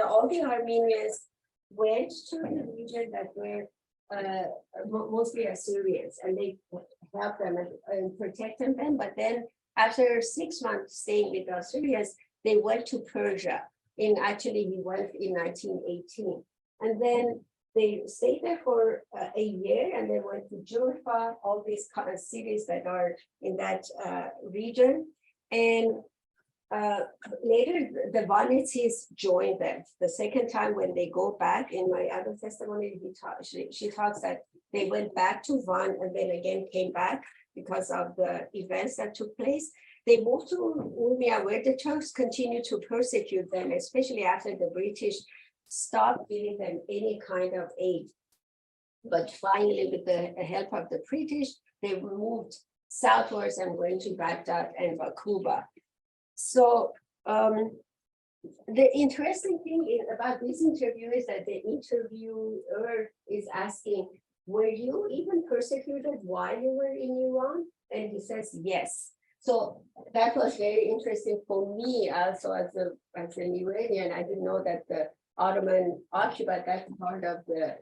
all the Armenians went to the region that were mostly Assyrians, and they helped them and protected them. But then after 6 months staying with the Assyrians, they went to Persia. He went in 1918. And then they stayed there for a year, and they went to Jurfa, all these kind of cities that are in that region. And later, the Vanities joined them. The second time when they go back, in my other testimony, she talks that they went back to Van and then again came back because of the events that took place. They moved to Urmia, where the Turks continued to persecute them, especially after the British stopped giving them any kind of aid. But finally, with the help of the British, they moved southwards and went to Baghdad and Bakuba. So the interesting thing about this interview is that the interviewer is asking, were you even persecuted while you were in Iran? And he says, yes. So that was very interesting for me also as an Iranian. I didn't know that the Ottoman occupied that part of the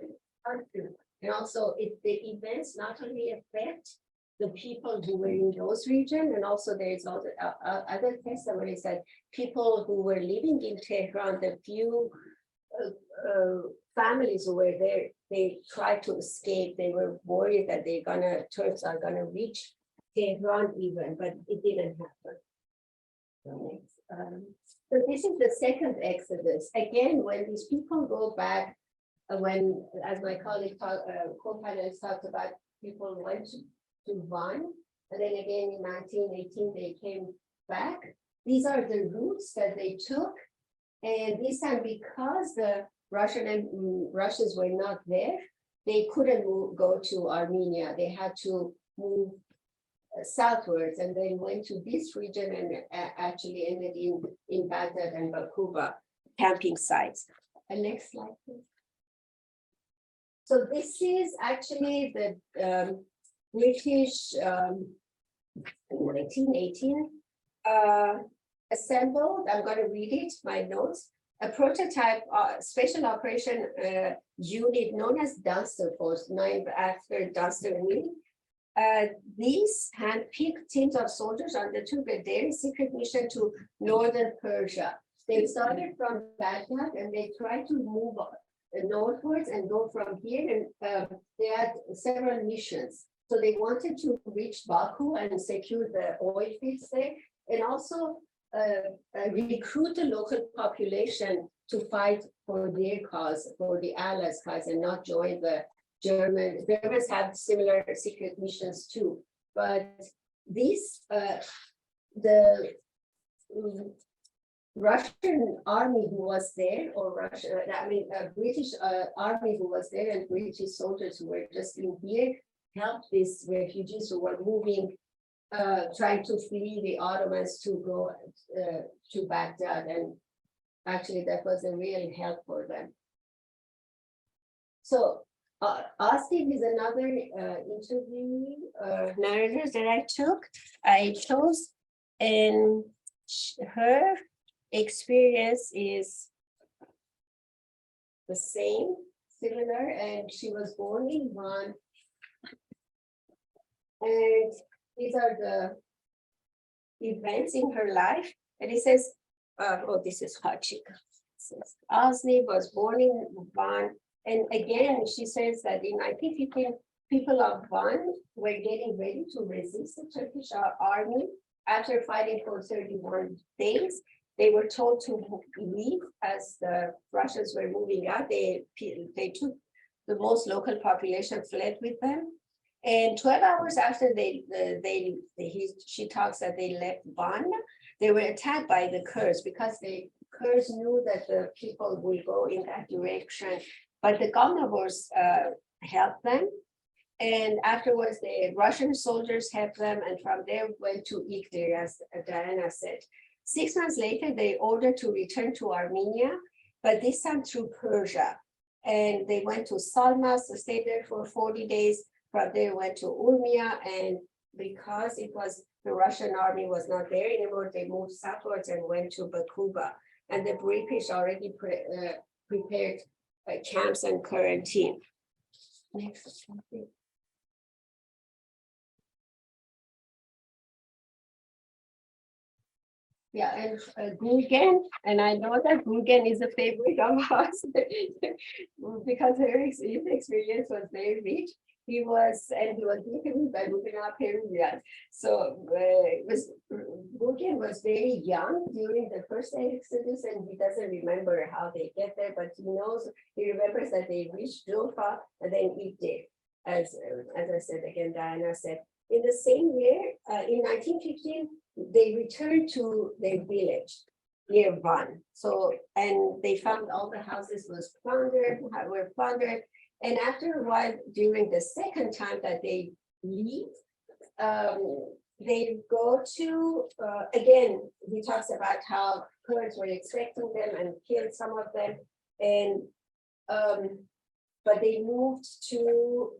country. And also the events not only affect the people who were in those regions, and also there's other testimonies that people who were living in Tehran, the few families who were there, they tried to escape. They were worried that Turks are gonna reach Tehran even, but it didn't happen. So this is the second exodus. Again, when these people go back, as my colleague co-panelist talked about, people went to Van, and then again in 1918 they came back. These are the routes that they took, and this time because the Russians were not there, they couldn't go to Armenia. They had to move southwards, and then went to this region and actually ended in Baghdad and Bakuba camping sites. And next slide, please. So this is actually the British 1918 assembled. I'm going to read it, my notes. A prototype special operation unit known as Dunster Force, named after Dunster Mill. These hand-picked teams of soldiers undertook a daring secret mission to northern Persia. They started from Baghdad and they tried to move northwards and go from here. And they had several missions. So they wanted to reach Baku and secure the oil fields there, and also recruit the local population to fight for their cause, for the Allies' cause, and not join the Germans. Germans have similar secret missions too, but these the Russian army who was there, or British army who was there, and British soldiers who were just in here helped these refugees who were moving, trying to flee the Ottomans to go to Baghdad, and actually that was a real help for them. So Asif is another interview narrator that I took. I chose, and her experience is the same, similar, and she was born in Van. And these are the events in her life. And it says, this is Hachika. Asni was born in Van. And again, she says that in 1915, people of Van were getting ready to resist the Turkish army. After fighting for 31 days, they were told to leave as the Russians were moving out. They took the most local population, fled with them. And 12 hours after she talks that they left Van, they were attacked by the Kurds, because the Kurds knew that the people will go in that direction. But the Gomnavors helped them. And afterwards, the Russian soldiers helped them. And from there went to Igdir, as Diana said. 6 months later, they ordered to return to Armenia. but this time through Persia. And they went to Salmas, stayed there for 40 days. From there went to Urmia, and because it was the Russian army was not there anymore, they moved southwards and went to Bakuba. And the British already prepared camps and quarantine. Next slide. Yeah, and Gurgen, and I know that Gurgen is a favorite of ours because his experience was very rich. He was beaten by Rubina Peruvian. So Gurgen was very young during the first exodus, and he doesn't remember how they get there, but he remembers that they reached Joffa and then Idlib. As I said again, Diana said, in the same year, in 1915, they returned to their village near Van. So, and they found all the houses were plundered. And after a while, during the second time that they leave, they go to, again, he talks about how Kurds were expecting them and killed some of them. And, but they moved to,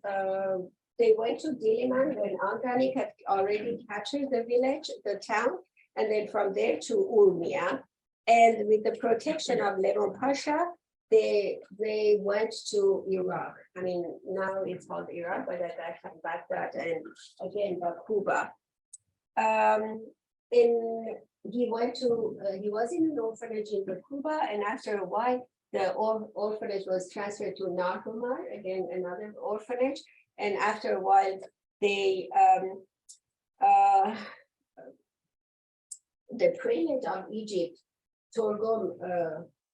they went to Diliman when Anganik had already captured the village, the town, and then from there to Urmia. And with the protection of Levon Pasha, they went to Iraq. I mean, now it's called Iraq, but at that time, Baghdad and again, Bakuba. He was in an orphanage in Bakuba, and after a while, the orphanage was transferred to Nahumar, again, another orphanage. And after a while, they, the president of Egypt, Torgom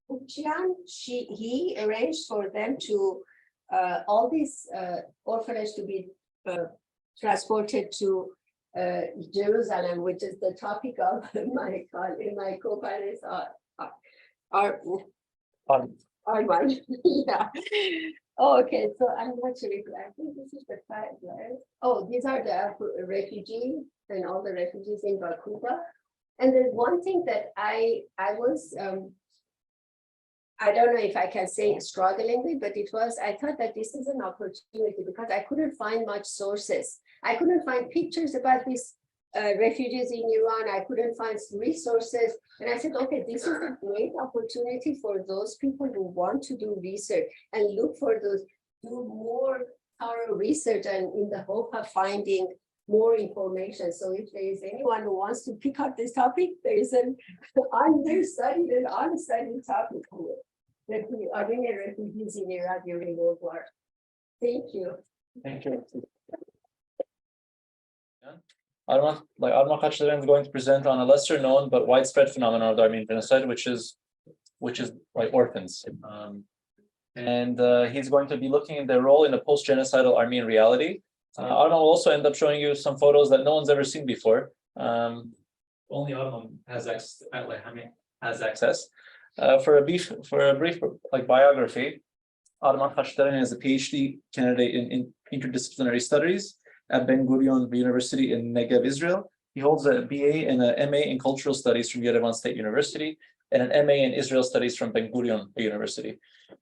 Ukchian, he arranged for them to, all these orphanage to be transported to Jerusalem, which is the topic of my co-parents Armenian. Yeah. Oh, okay, so I'm not sure if I think this is the fact, right? Oh, these are the refugees and all the refugees in Bakuba. And there's one thing that I was, I don't know if I can say struggling with, but I thought that this is an opportunity because I couldn't find much sources. I couldn't find pictures about these refugees in Iran. I couldn't find resources. And I said, okay, this is a great opportunity for those people who want to do research and look for those, do more thorough research and in the hope of finding more information. So if there is anyone who wants to pick up this topic, there is an understudied and unstudied topic here. That the Armenian refugees in Iraq during World War. Thank you. Thank you. Arman Kachlaryan is going to present on a lesser known but widespread phenomenon of the Armenian genocide, which is like orphans. And he's going to be looking at their role in the post-genocidal Armenian reality. Arman will also end up showing you some photos that no one's ever seen before. Only Arman has access. For a brief biography, Arman Kachlaryan is a PhD candidate in interdisciplinary studies at Ben Gurion University in Negev, Israel. He holds a BA and a MA in cultural studies from Yerevan State University and an MA in Israel studies from Ben Gurion University.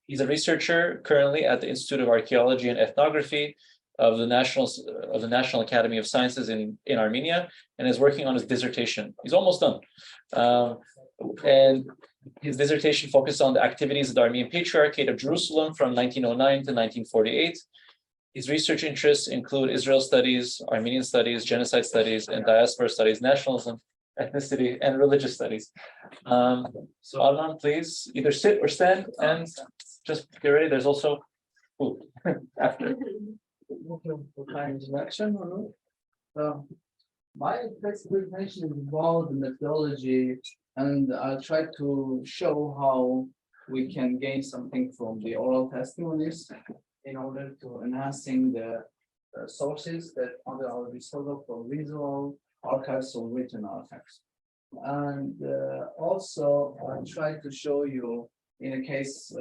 He's a researcher currently at the Institute of Archaeology and Ethnography of the National Academy of Sciences in Armenia, and is working on his dissertation. He's almost done. And his dissertation focused on the activities of the Armenian Patriarchate of Jerusalem from 1909 to 1948. His research interests include Israel studies, Armenian studies, genocide studies, and diaspora studies, nationalism, ethnicity, and religious studies. So Arman, please either sit or stand and just get ready. There's also food after. My presentation involved methodology, and I'll try to show how we can gain something from the oral testimonies in order to enhancing the sources that are our disposal for visual archives or written archives. And also I'll try to show you in a case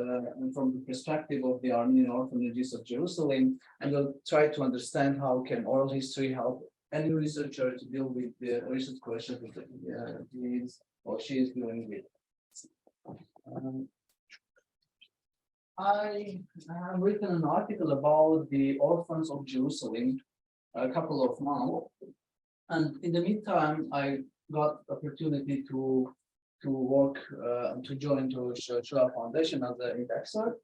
from the perspective of the Armenian orphanages of Jerusalem, and we'll try to understand how can oral history help any researcher to deal with the research questions that he is or she is dealing with. I have written an article about the orphans of Jerusalem a couple of months. And in the meantime, I got opportunity to work, to join to Shoah Foundation as an indexer.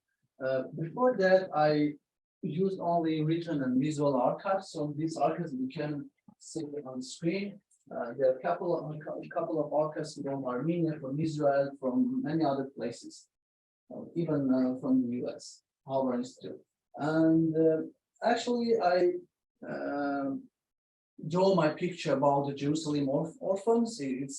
Before that, I used only written and visual archives. So these archives you can see on the screen. There are a couple of archives from Armenia, from Israel, from many other places, even from the US, Harvard Institute. And actually, I draw my picture about the Jerusalem orphans. It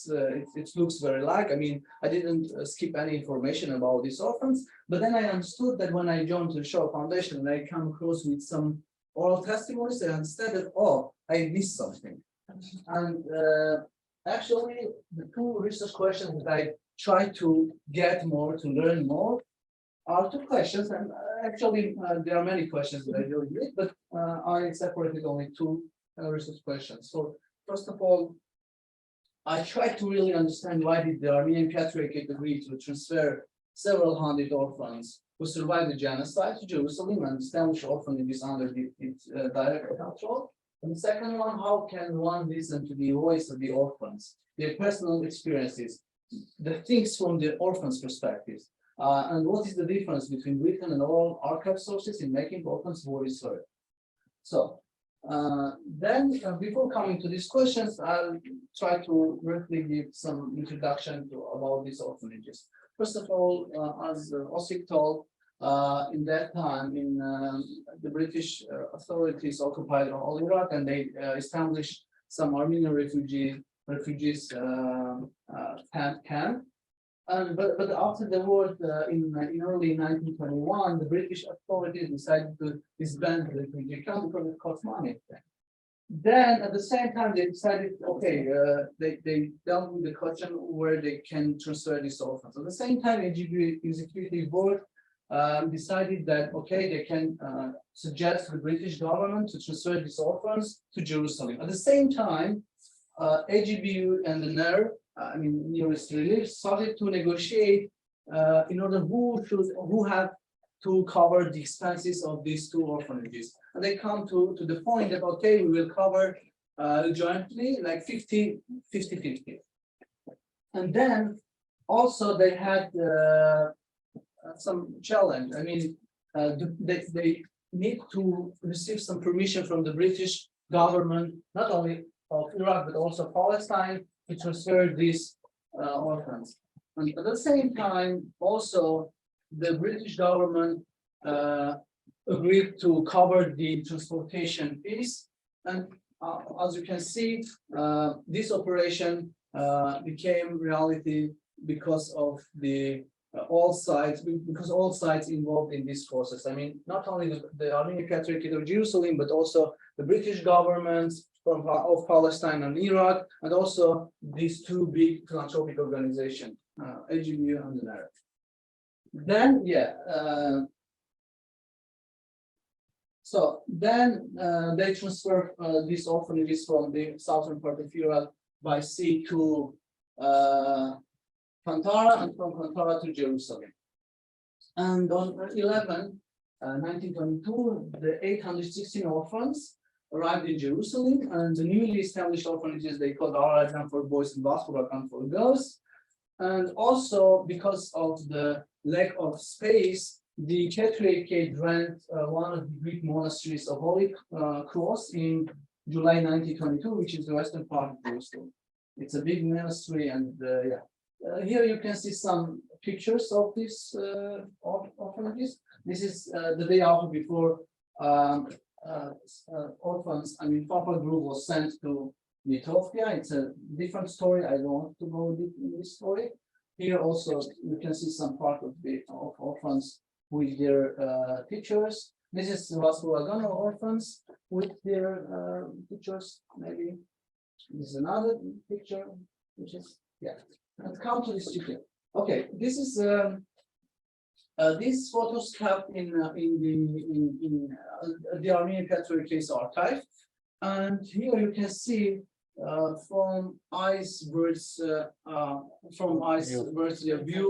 looks very like. I mean, I didn't skip any information about these orphans, but then I understood that when I joined the Shoah Foundation and I come across with some oral testimonies, I understand that, oh, I missed something. And actually, the two research questions that I try to get more, to learn more, are two questions. And actually, there are many questions that I deal with, but I separated only two research questions. So first of all, I tried to really understand why did the Armenian Patriarchate agree to transfer several hundred orphans who survived the genocide to Jerusalem and establish orphanages under its direct control. And the second one, how can one listen to the voice of the orphans, their personal experiences, the things from the orphans' perspectives, and what is the difference between written and oral archive sources in making orphans' voice heard? So then, before coming to these questions, I'll try to briefly give some introduction about these orphanages. First of all, as Osik told, in that time, the British authorities occupied all Iraq, and they established some Armenian refugees camp. But after the war, in early 1921, the British authorities decided to disband the refugee camp because it cost money. Then, at the same time, they decided, okay, they dealt with the question where they can transfer these orphans. At the same time, executive board decided that, okay, they can suggest to the British government to transfer these orphans to Jerusalem. At the same time, AGBU and the NER, nearest relief, started to negotiate in order who have to cover the expenses of these two orphanages. And they come to the point that, okay, we will cover jointly like 50-50. And then also they had some challenge. I mean, they need to receive some permission from the British government, not only of Iraq, but also Palestine, to transfer these orphans. And at the same time, also, the British government agreed to cover the transportation fees. And as you can see, this operation became reality because of the all sides involved in this process. I mean, not only the Armenian Patriarchate of Jerusalem, but also the British governments of Palestine and Iraq, and also these two big philanthropic organizations, AGBU and the NER. Then, they transfer these orphanages from the southern part of Iraq by sea to Kantara, and from Kantara to Jerusalem. And on 1922, the 816 orphans arrived in Jerusalem, and the newly established orphanages they called Arakan for boys and Vasporakan for girls. And also because of the lack of space, the Patriarchate rent one of the Greek monasteries of Holy Cross in July 1922, which is the western part of Jerusalem. It's a big monastery, and here you can see some pictures of these orphanages. This is the day after before orphans, Papa group was sent to Ethiopia. It's a different story. I don't want to go deep in this story. Here also you can see some part of the orphans with their teachers. This is Vasporakan orphans with their teachers. Maybe this is another picture, which is And come to this picture. Okay, this is these photos kept in the Armenian Patriarchate's archive, and here you can see from iceberg's view,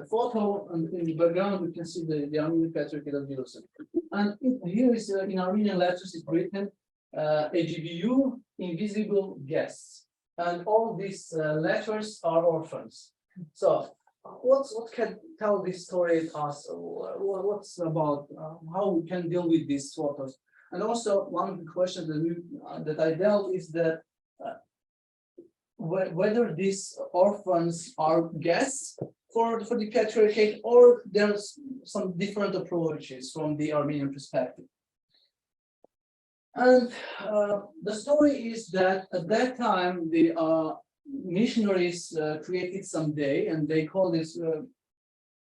photo, and in the background, you can see the Armenian Patriarchate of Jerusalem. And here is in Armenian letters, it's written AGBU, invisible guests. And all these letters are orphans. So, what can tell this story to us? What's about how we can deal with these photos? And also, one of the questions that I dealt is that whether these orphans are guests for the patriarchate, or there's some different approaches from the Armenian perspective. And the story is that at that time, the missionaries created some day, and they call this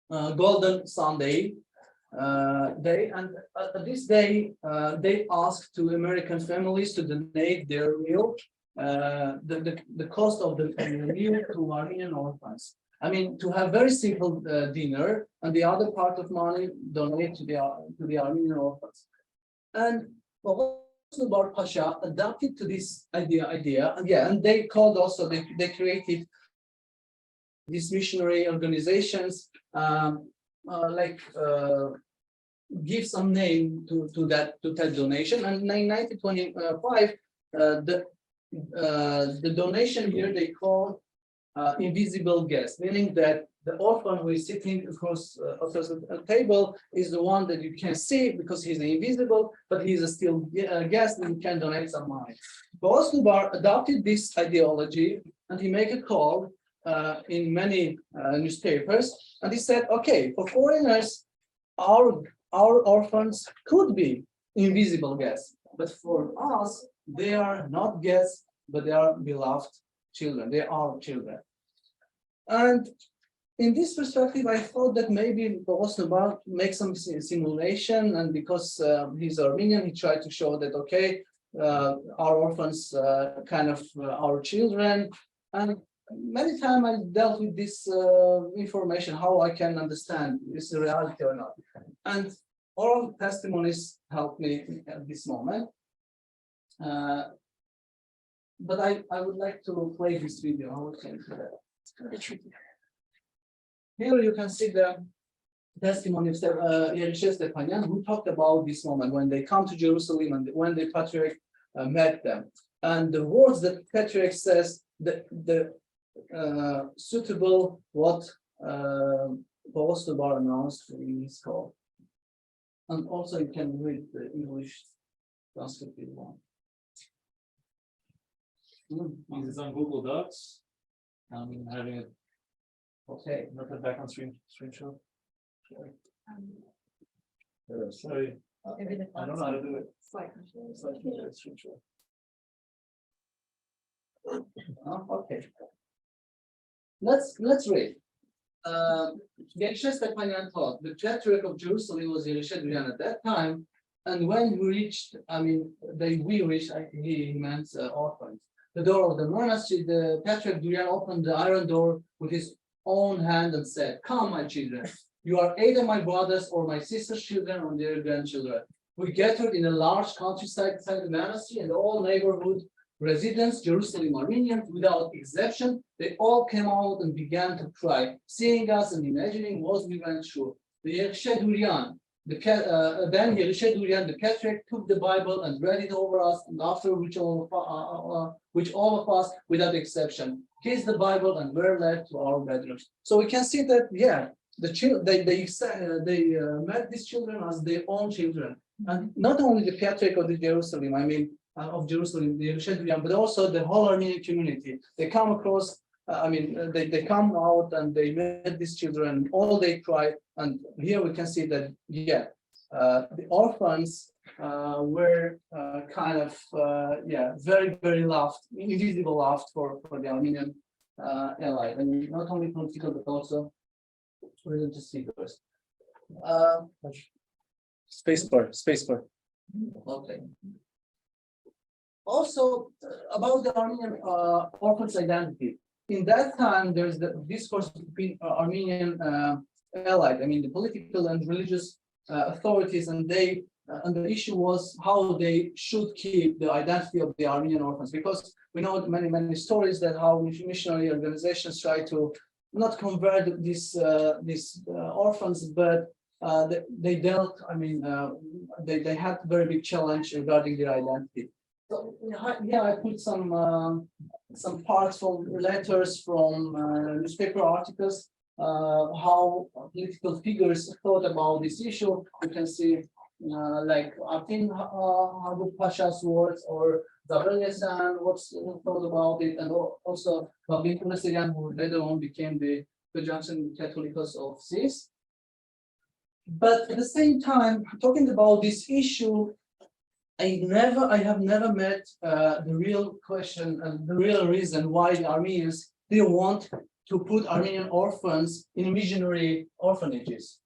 Golden Sunday day. And at this day, they asked to American families to donate their meal, the cost of the meal to Armenian orphans. I mean, to have very simple dinner, and the other part of money donate to the Armenian orphans. And Bar Pasha adapted to this idea, and they called also, they created these missionary organizations, give some name to that donation. And in 1925, the donation here they call invisible guest, meaning that the orphan who is sitting across the table is the one that you can see because he's invisible, but he's still a guest and you can donate some money. Bar adopted this ideology, and he made a call in many newspapers, and he said, okay, for foreigners, our orphans could be invisible guests, but for us, they are not guests, but they are beloved children. They are children. And in this perspective, I thought that maybe Bar make some simulation, and because he's Armenian, he tried to show that, okay, our orphans kind of our children. And many times I dealt with this information, how I can understand is the reality or not. And oral testimonies helped me at this moment. But I would like to play this video. How can do that? It's kind of tricky. Here you can see the testimony of Yelishe Stepanyan, who talked about this moment when they come to Jerusalem and when the patriarch met them. And the words that the patriarch says, the suitable what Bar announced in his call. And also you can read the English translated one. This is on Google Docs. I'm having it. Okay, not the back on screenshot. Sorry. I don't know how to do it. Screenshot. Okay. Let's read. Yelishe Stepanyan taught the patriarch of Jerusalem was Yelishe Durian at that time, and when we reached, we reached, he meant orphans, the door of the monastery, the patriarch Durian opened the iron door with his own hand and said, "Come, my children, you are either my brothers or my sister's children or their grandchildren." We gathered in a large countryside beside the monastery, and all neighborhood residents, Jerusalem Armenians, without exception, they all came out and began to cry, seeing us and imagining what we went through. The Yelishe Durian, then Yelishe Durian, the patriarch, took the Bible and read it over us, and after which all of us, without exception, kissed the Bible and were led to our bedrooms. So we can see that, yeah, they met these children as their own children, and not only the patriarch of Jerusalem, of Jerusalem, the Yelishe Durian, but also the whole Armenian community. They come across, they come out and they met these children, all they cry. And here we can see that, yeah, the orphans were very, very loved, invisible loved for the Armenian ally. And not only political, but also religious figures. Spacebar. Okay. Also, about the Armenian orphans' identity. In that time, there's the discourse between Armenian allies, the political and religious authorities, and the issue was how they should keep the identity of the Armenian orphans, because we know many stories that how missionary organizations try to not convert these orphans, but they dealt. I mean, they had very big challenge regarding their identity. So yeah, I put some parts from letters from newspaper articles, how political figures thought about this issue. You can see like Akin Habib Pasha's words or Zabrelyasan what's thought about it, and also Babin Kulasirian, who later on became the Johnson Catholicos of CIS. But at the same time, talking about this issue, I have never met the real question and the real reason why the Armenians didn't want to put Armenian orphans in missionary orphanages.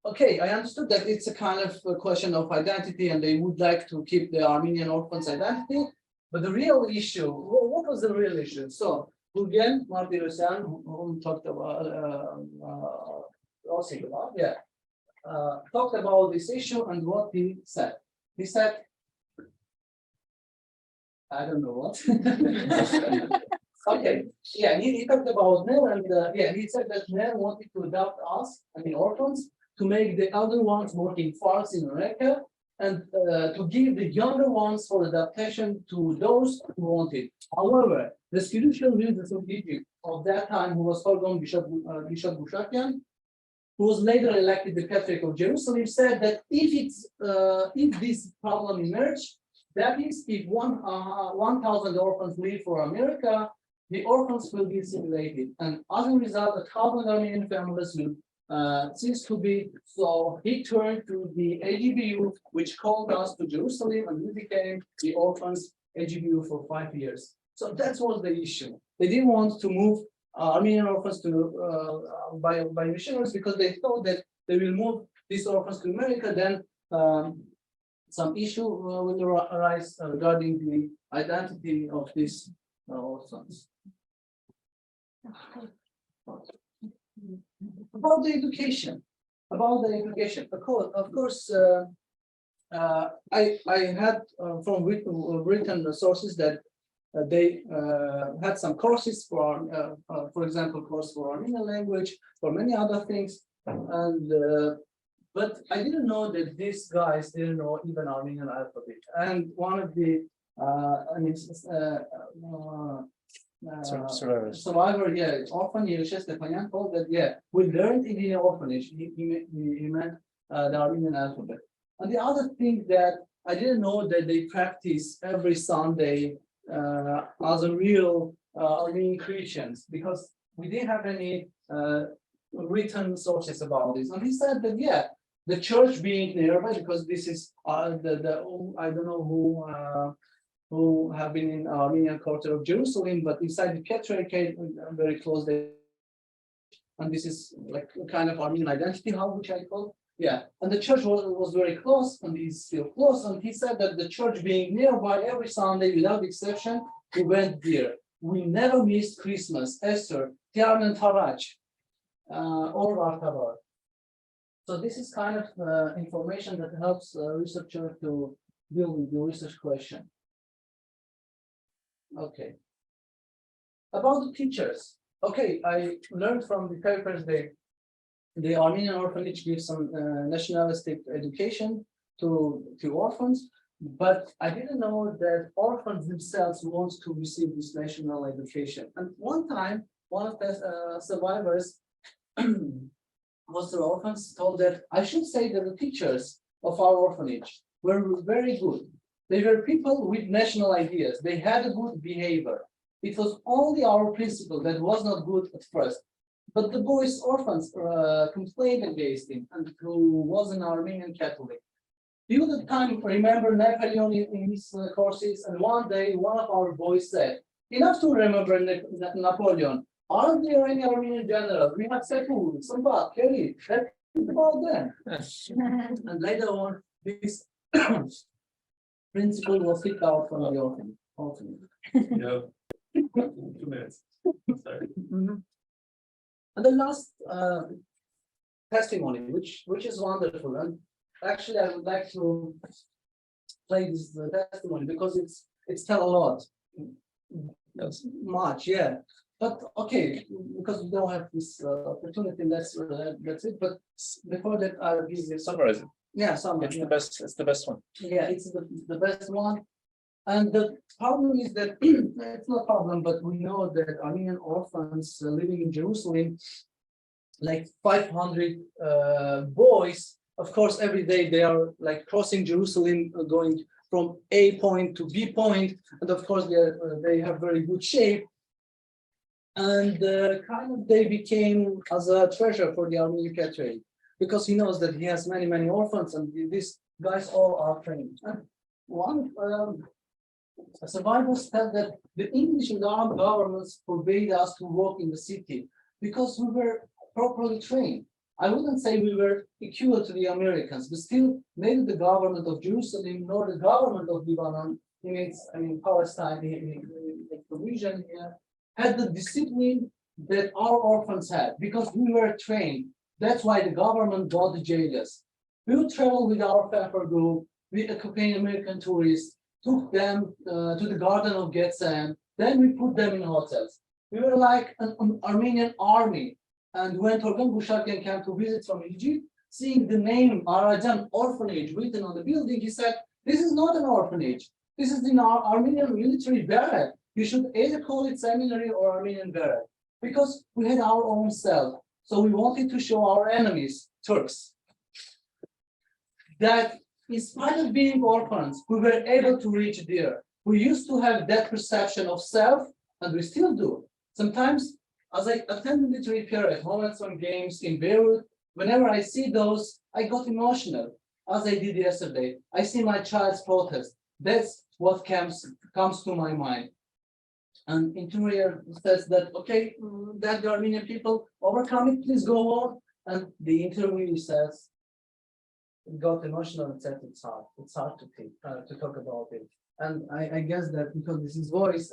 Okay, I understood that it's a kind of a question of identity and they would like to keep the Armenian orphans' identity, but the real issue, what was the real issue? So, Gulgen Martirosyan, who talked about, talked about this issue and what he said. He said, I don't know what. Okay, yeah, he talked about Nel, and yeah, he said that Nel wanted to adopt us, I mean orphans, to make the elder ones working farms in America, and to give the younger ones for adaptation to those who wanted. However, the spiritual leaders of Egypt of that time, who was Sargon Bishop Bushakian, who was later elected the Patriarch of Jerusalem, said that if this problem emerged, that is, if 1,000 orphans leave for America, the orphans will be assimilated, and as a result, 1,000 Armenian families will cease to be. So he turned to the AGBU, which called us to Jerusalem, and we became the orphans AGBU for 5 years. So that was the issue. They didn't want to move Armenian orphans to by missionaries because they thought that they will move these orphans to America, then some issue will arise regarding the identity of these orphans. About the education, of course, I had from written sources that they had some courses for example, course for Armenian language, for many other things, and but I didn't know that these guys didn't know even Armenian alphabet. And one of the survivor, yeah, orphan Yerisha Stefanian told that, yeah, we learned it in an orphanage. He meant the Armenian alphabet. And the other thing that I didn't know that they practice every Sunday as a real Armenian Christians, because we didn't have any written sources about this. And he said that, yeah, the church being nearby, because this is I don't know who have been in Armenian quarter of Jerusalem, but inside the Patriarchate, very close. And this is like a kind of Armenian identity hub, which I call. Yeah, and the church was very close, and is still close. And he said that the church being nearby every Sunday, without exception, we went there. We never missed Christmas, Esther, Tian and Taraj, or Vartavar. So this is kind of information that helps a researcher to deal with the research question. Okay. About the teachers. Okay, I learned from the papers the Armenian orphanage gives some nationalistic education to orphans, but I didn't know that orphans themselves want to receive this national education. And one time, one of the survivors was the orphans told that I should say that the teachers of our orphanage were very good. They were people with national ideas. They had a good behavior. It was only our principal that was not good at first. But the boys' orphans complained against him, and who was an Armenian Catholic. You the time remember Napoleon in his courses, and one day one of our boys said, enough to remember Napoleon. Aren't there any Armenian generals? We have Sekou, Sambat, Kelly, that's about them. And later on, this principle was kicked out from the orphanage. Yeah. 2 minutes. Sorry. And the last testimony, which is wonderful, and actually I would like to play this testimony because it's tell a lot. Yes. Much, yeah. But okay, because we don't have this opportunity, that's it. But before that, I'll give you some. Summarize it. Yeah, some. It's the best. It's the best one. Yeah, it's the best one. And the problem is that it's not a problem, but we know that Armenian orphans living in Jerusalem, like 500 boys, of course, every day they are like crossing Jerusalem, going from A point to B point, and of course they have very good shape. And kind of they became as a treasure for the Armenian Patriarch, because he knows that he has many orphans, and these guys all are trained. And one survivors tell that the English and the Arab governments forbade us to walk in the city because we were properly trained. I wouldn't say we were equal to the Americans, but still, neither the government of Jerusalem nor the government of Lebanon, Palestine, the provision here, had the discipline that our orphans had because we were trained. That's why the government got the jailers. We would travel with our pepper group, we accompanied American tourists, took them to the Garden of Gethsemane, then we put them in hotels. We were like an Armenian army. And when Torgan Bushakian came to visit from Egypt, seeing the name Arajan Orphanage written on the building, he said, "This is not an orphanage. This is in our Armenian military barrack. You should either call it seminary or Armenian barrack." Because we had our own self. So we wanted to show our enemies, Turks, that in spite of being orphans, we were able to reach there. We used to have that perception of self, and we still do. Sometimes, as I attend military parade, moments on games in Beirut, whenever I see those, I got emotional, as I did yesterday. I see my child's protest. That's what comes to my mind. And interior says that, okay, that the Armenian people overcome it, please go on. And the interview says, it got emotional and said it's hard to talk about it. And I guess that because this is voice,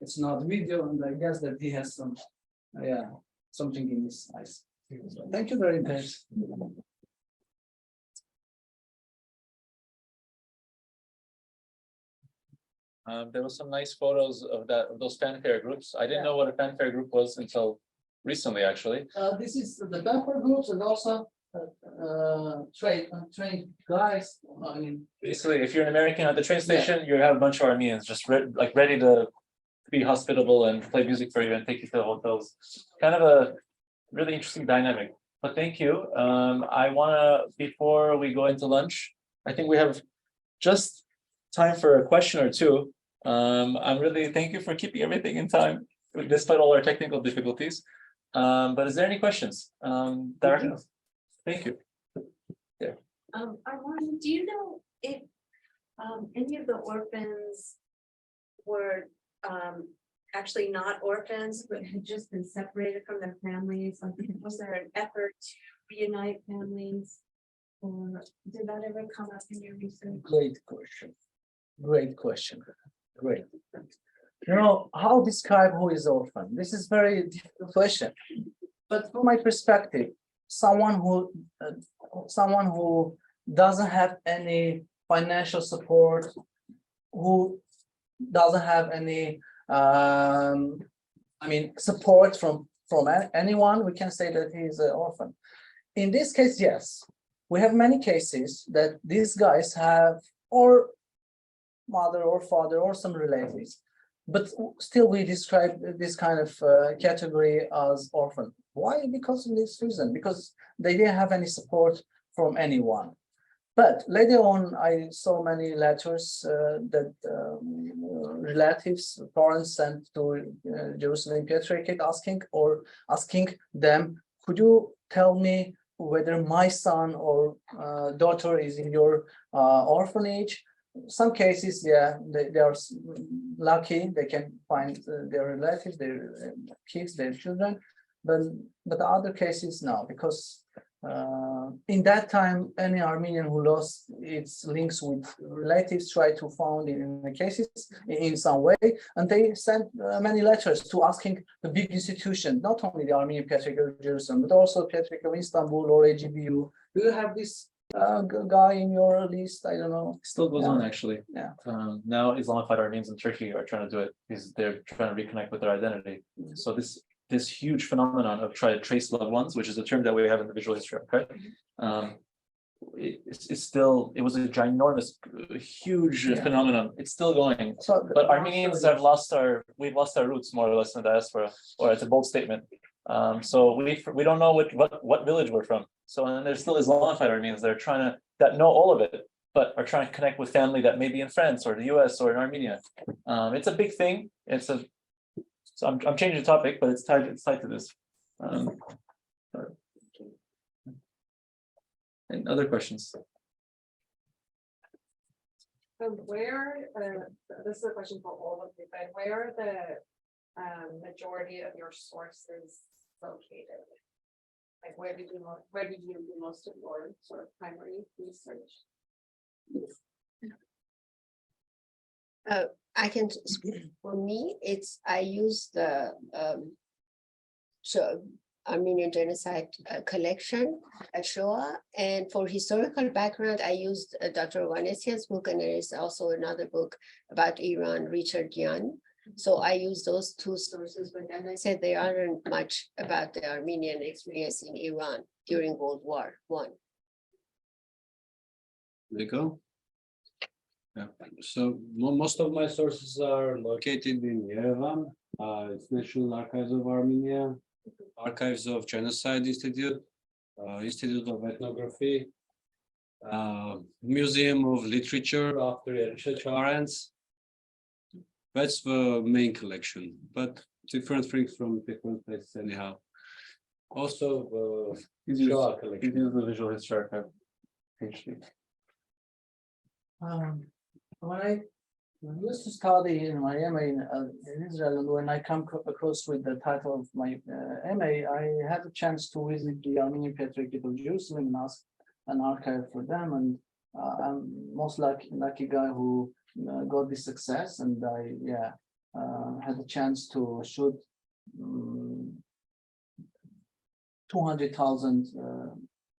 it's not video, and I guess that he has something in his eyes. Thank you very much. There were some nice photos of those fanfare groups. I didn't know what a fanfare group was until recently, actually. This is the fanfare groups, and also trained guys. Basically, if you're an American at the train station, you have a bunch of Armenians just ready to be hospitable and play music for you and take you to the hotels. Kind of a really interesting dynamic. But thank you. I wanna, before we go into lunch, I think we have just time for a question or two. I'm really thank you for keeping everything in time, despite all our technical difficulties. But is there any questions? Director? Thank you. Yeah. I wonder, do you know if any of the orphans were actually not orphans, but had just been separated from their families? Like, was there an effort to reunite families? Or did that ever come up in your research? Great question. Great. You know, how describe who is orphan? This is very difficult question. But from my perspective, someone who doesn't have any financial support, who doesn't have any support from anyone, we can say that he is an orphan. In this case, yes, we have many cases that these guys have or mother or father or some relatives, but still we describe this kind of category as orphan. Why? Because of this reason, because they didn't have any support from anyone. But later on, I saw many letters that relatives, parents sent to Jerusalem Patriarchate asking them, could you tell me whether my son or daughter is in your orphanage? Some cases, yeah, they are lucky, they can find their relatives, their kids, their children, but the other cases, no, because in that time, any Armenian who lost its links with relatives tried to found in the cases in some way, and they sent many letters to asking the big institution, not only the Armenian Patriarchate of Jerusalem, but also Patriarchate of Istanbul or AGBU, do you have this guy in your list? I don't know. Still goes Yeah. on, actually. Yeah. Now Islamified Armenians in Turkey are trying to do it because they're trying to reconnect with their identity. So this huge phenomenon of trying to trace loved ones, which is a term that we have in the visual history, okay? It was a ginormous, huge phenomenon. It's still going. So, But Armenians we've lost our roots more or less in the diaspora, or it's a bold statement. So we don't know what village we're from. So and there's still Islamified Armenians that know all of it, but are trying to connect with family that may be in France or the US or in Armenia. It's a big thing. So I'm changing the topic, but it's tied to this. And other questions? This is a question for all of you, but where are the majority of your sources located? Like where did you do most of your sort of primary research? I can speak for me. I use the Armenian Genocide collection at Shoah, and for historical background, I used Dr. Avedikyan's book, and there is also another book about Iran, Richard Young. So I use those two sources, but then I said there aren't much about the Armenian experience in Iran during World War I. There you go. Yeah. So most of my sources are located in Yerevan. It's National Archives of Armenia, Archives of Genocide Institute, Institute of Ethnography, Museum of Literature after Elisha Charens. That's the main collection, but different things from different places anyhow. Also, Shoah collection. Use the visual history archive. When I used to study in my MA in Israel, and when I come across with the title of my MA, I had a chance to visit the Armenian Patriarchate of Jerusalem and ask an archive for them. And I'm most lucky guy who got this success, and I had a chance to shoot 200,000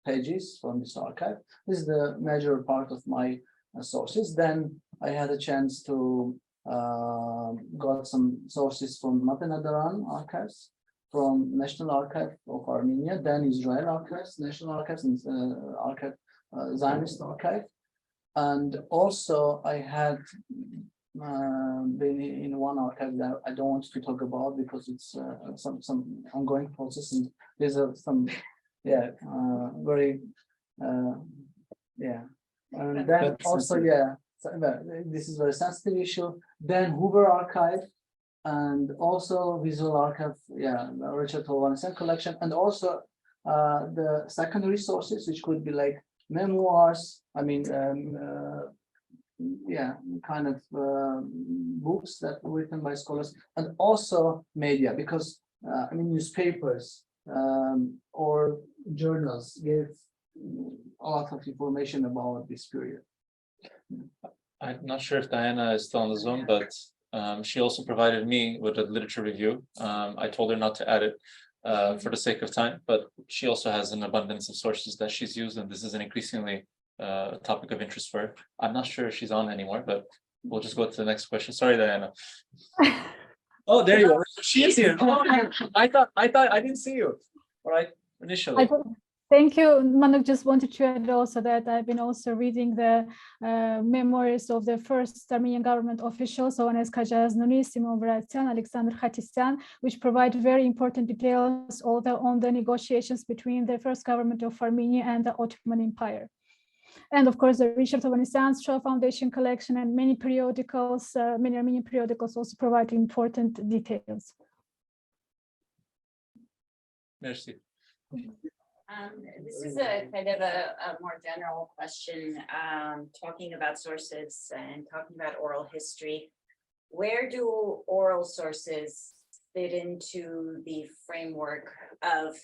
pages from this archive. This is the major part of my sources. Then I had a chance to got some sources from Matenadaran archives, from National Archive of Armenia, then Israel Archives, National Archives, and Archive, Zionist Archive. And also I had been in one archive that I don't want to talk about because it's some ongoing process, and there's some very and then also this is a very sensitive issue. Then Hoover Archive, and also Visual Archive, Richard Tolvanesian collection, and also the secondary sources, which could be like memoirs, kind of books that were written by scholars, and also media, because newspapers or journals give a lot of information about this period. I'm not sure if Diana is still on the Zoom, but she also provided me with a literature review. I told her not to add it for the sake of time, but she also has an abundance of sources that she's used, and this is an increasingly topic of interest for her. I'm not sure if she's on anymore, but we'll just go to the next question. Sorry, Diana. Oh, there you are. She is here. Oh, I thought I didn't see you. All right, initially. Thank you, Manuk. Just wanted to add also that I've been also reading the memoirs of the first Armenian government officials, known as Kajaznuni, Simon Vratian, Alexander Khatisyan, which provide very important details on the negotiations between the first government of Armenia and the Ottoman Empire. And of course, the Richard Tolvanesian's Shoah Foundation collection and many periodicals, many Armenian periodicals also provide important details. Merci. This is a kind of a more general question, talking about sources and talking about oral history. Where do oral sources fit into the framework of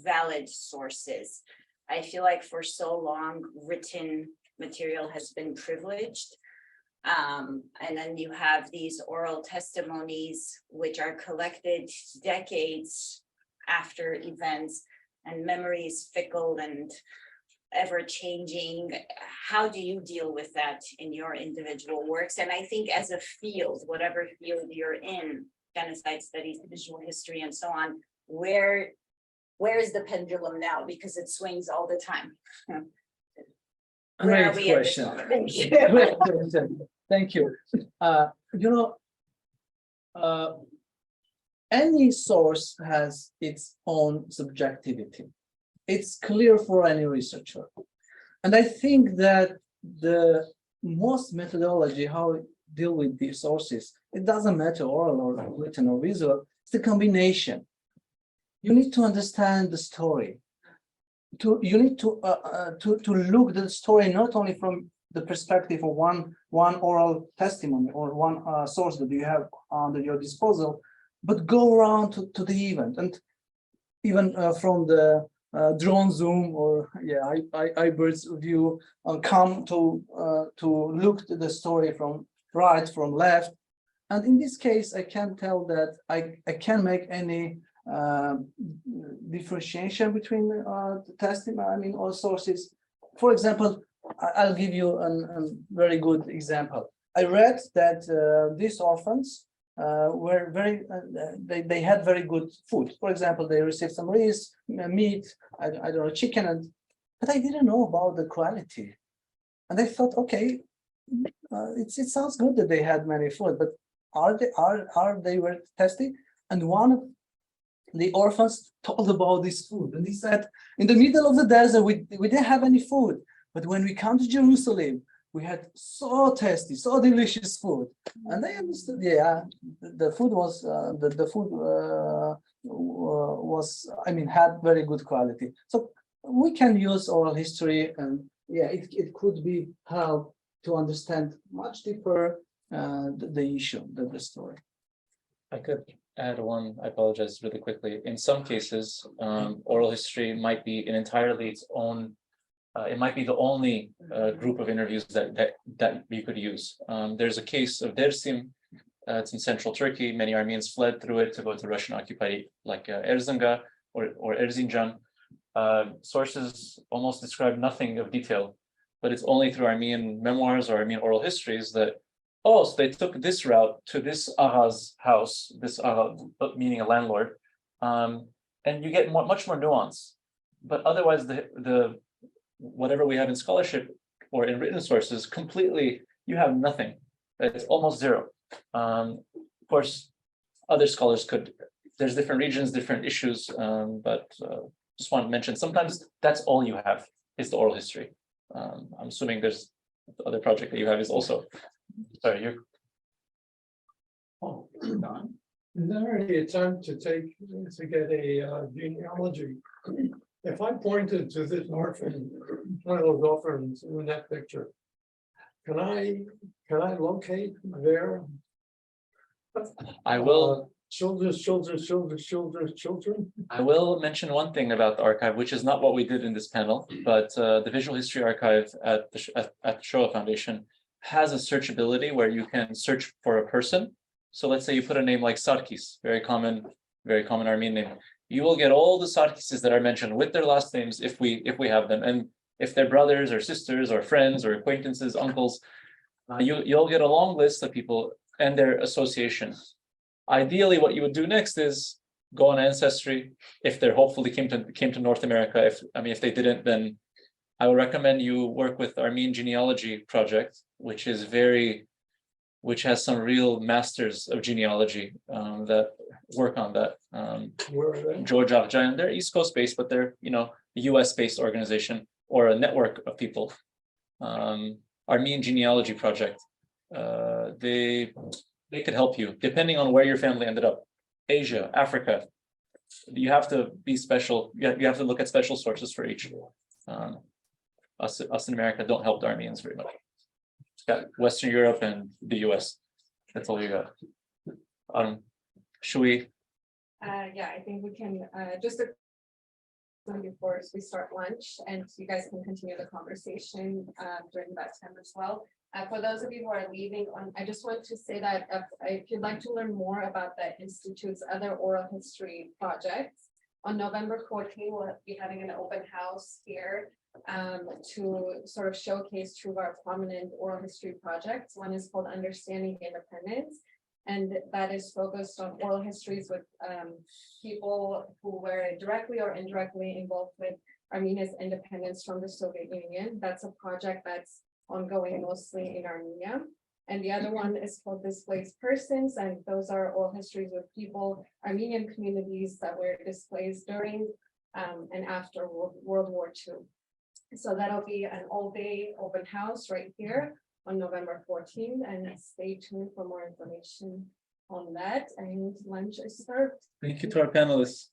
valid sources? I feel like for so long, written material has been privileged. And then you have these oral testimonies, which are collected decades after events, and memory is fickle and ever changing. How do you deal with that in your individual works? And I think as a field, whatever field you're in, genocide studies, visual history, and so on, where is the pendulum now? Because it swings all the time. Where are we at this moment? Thank you. Great question. Thank you. You know, any source has its own subjectivity. It's clear for any researcher. And I think that the most methodology, how we deal with these sources, it doesn't matter oral or written or visual, it's the combination. You need to understand the story. You need to look at the story not only from the perspective of one oral testimony or one source that you have under your disposal, but go around to the event, and even from the drone zoom or iBird's view, come to look at the story from right, from left. And in this case, I can tell that I can't make any differentiation between the testimony, I mean, all sources. For example, I'll give you a very good example. I read that these orphans were they had very good food. For example, they received some rice, meat, I don't know, chicken, but I didn't know about the quality. And I thought, okay, it sounds good that they had many food, but are they were tasty? And one of the orphans told about this food, and he said, in the middle of the desert, we didn't have any food, but when we come to Jerusalem, we had so tasty, so delicious food. And I understood, yeah, the food was I mean, had very good quality. So we can use oral history, and yeah, it could be help to understand much deeper the issue, the story. I could add one, I apologize really quickly. In some cases, oral history might be an entirely its own, it might be the only group of interviews that you could use. There's a case of Dersim, it's in central Turkey. Many Armenians fled through it to go to Russian occupied, like Erzinga or Erzincan. Sources almost describe nothing of detail, but it's only through Armenian memoirs or Armenian oral histories that, oh, so they took this route to this Agha's house, this Agha, meaning a landlord, and you get much more nuance. But otherwise, the whatever we have in scholarship or in written sources, completely, you have nothing. It's almost zero. Of course, other scholars could, there's different regions, different issues, but just want to mention, sometimes that's all you have is the oral history. I'm assuming there's the other project that you have is also, sorry, you're. Oh, is there any attempt to get a genealogy? If I pointed to this orphan, one of those orphans in that picture, can I locate their? I will. Children. I will mention one thing about the archive, which is not what we did in this panel, but the Visual History Archive at the Shoah Foundation has a searchability where you can search for a person. So let's say you put a name like Sarkis, very common Armenian name. You will get all the Sarkises that are mentioned with their last names if we have them, and if they're brothers or sisters or friends or acquaintances, uncles, you'll get a long list of people and their associations. Ideally, what you would do next is go on Ancestry if they're hopefully came to North America. If they didn't, then I would recommend you work with Armenian Genealogy Project, which has some real masters of genealogy that work on that. George Avjayan, they're East Coast based, but they're a US based organization or a network of people. Armenian Genealogy Project. They could help you depending on where your family ended up. Asia, Africa. You have to be special. You have to look at special sources for each. Us in America don't help the Armenians very much. It's got Western Europe and the US. That's all you got. Should we? Yeah, I think we can just before we start lunch, and you guys can continue the conversation during that time as well. For those of you who are leaving, I just want to say that if you'd like to learn more about the Institute's other oral history projects, on November 14th, we'll be having an open house here to sort of showcase two of our prominent oral history projects. One is called Understanding Independence, and that is focused on oral histories with people who were directly or indirectly involved with Armenia's independence from the Soviet Union. That's a project that's ongoing mostly in Armenia. And the other one is called Displaced Persons, and those are oral histories with people, Armenian communities that were displaced during and after World War II. So that'll be an all-day open house right here on November 14th, and stay tuned for more information on that. And lunch is served. Thank you to our panelists.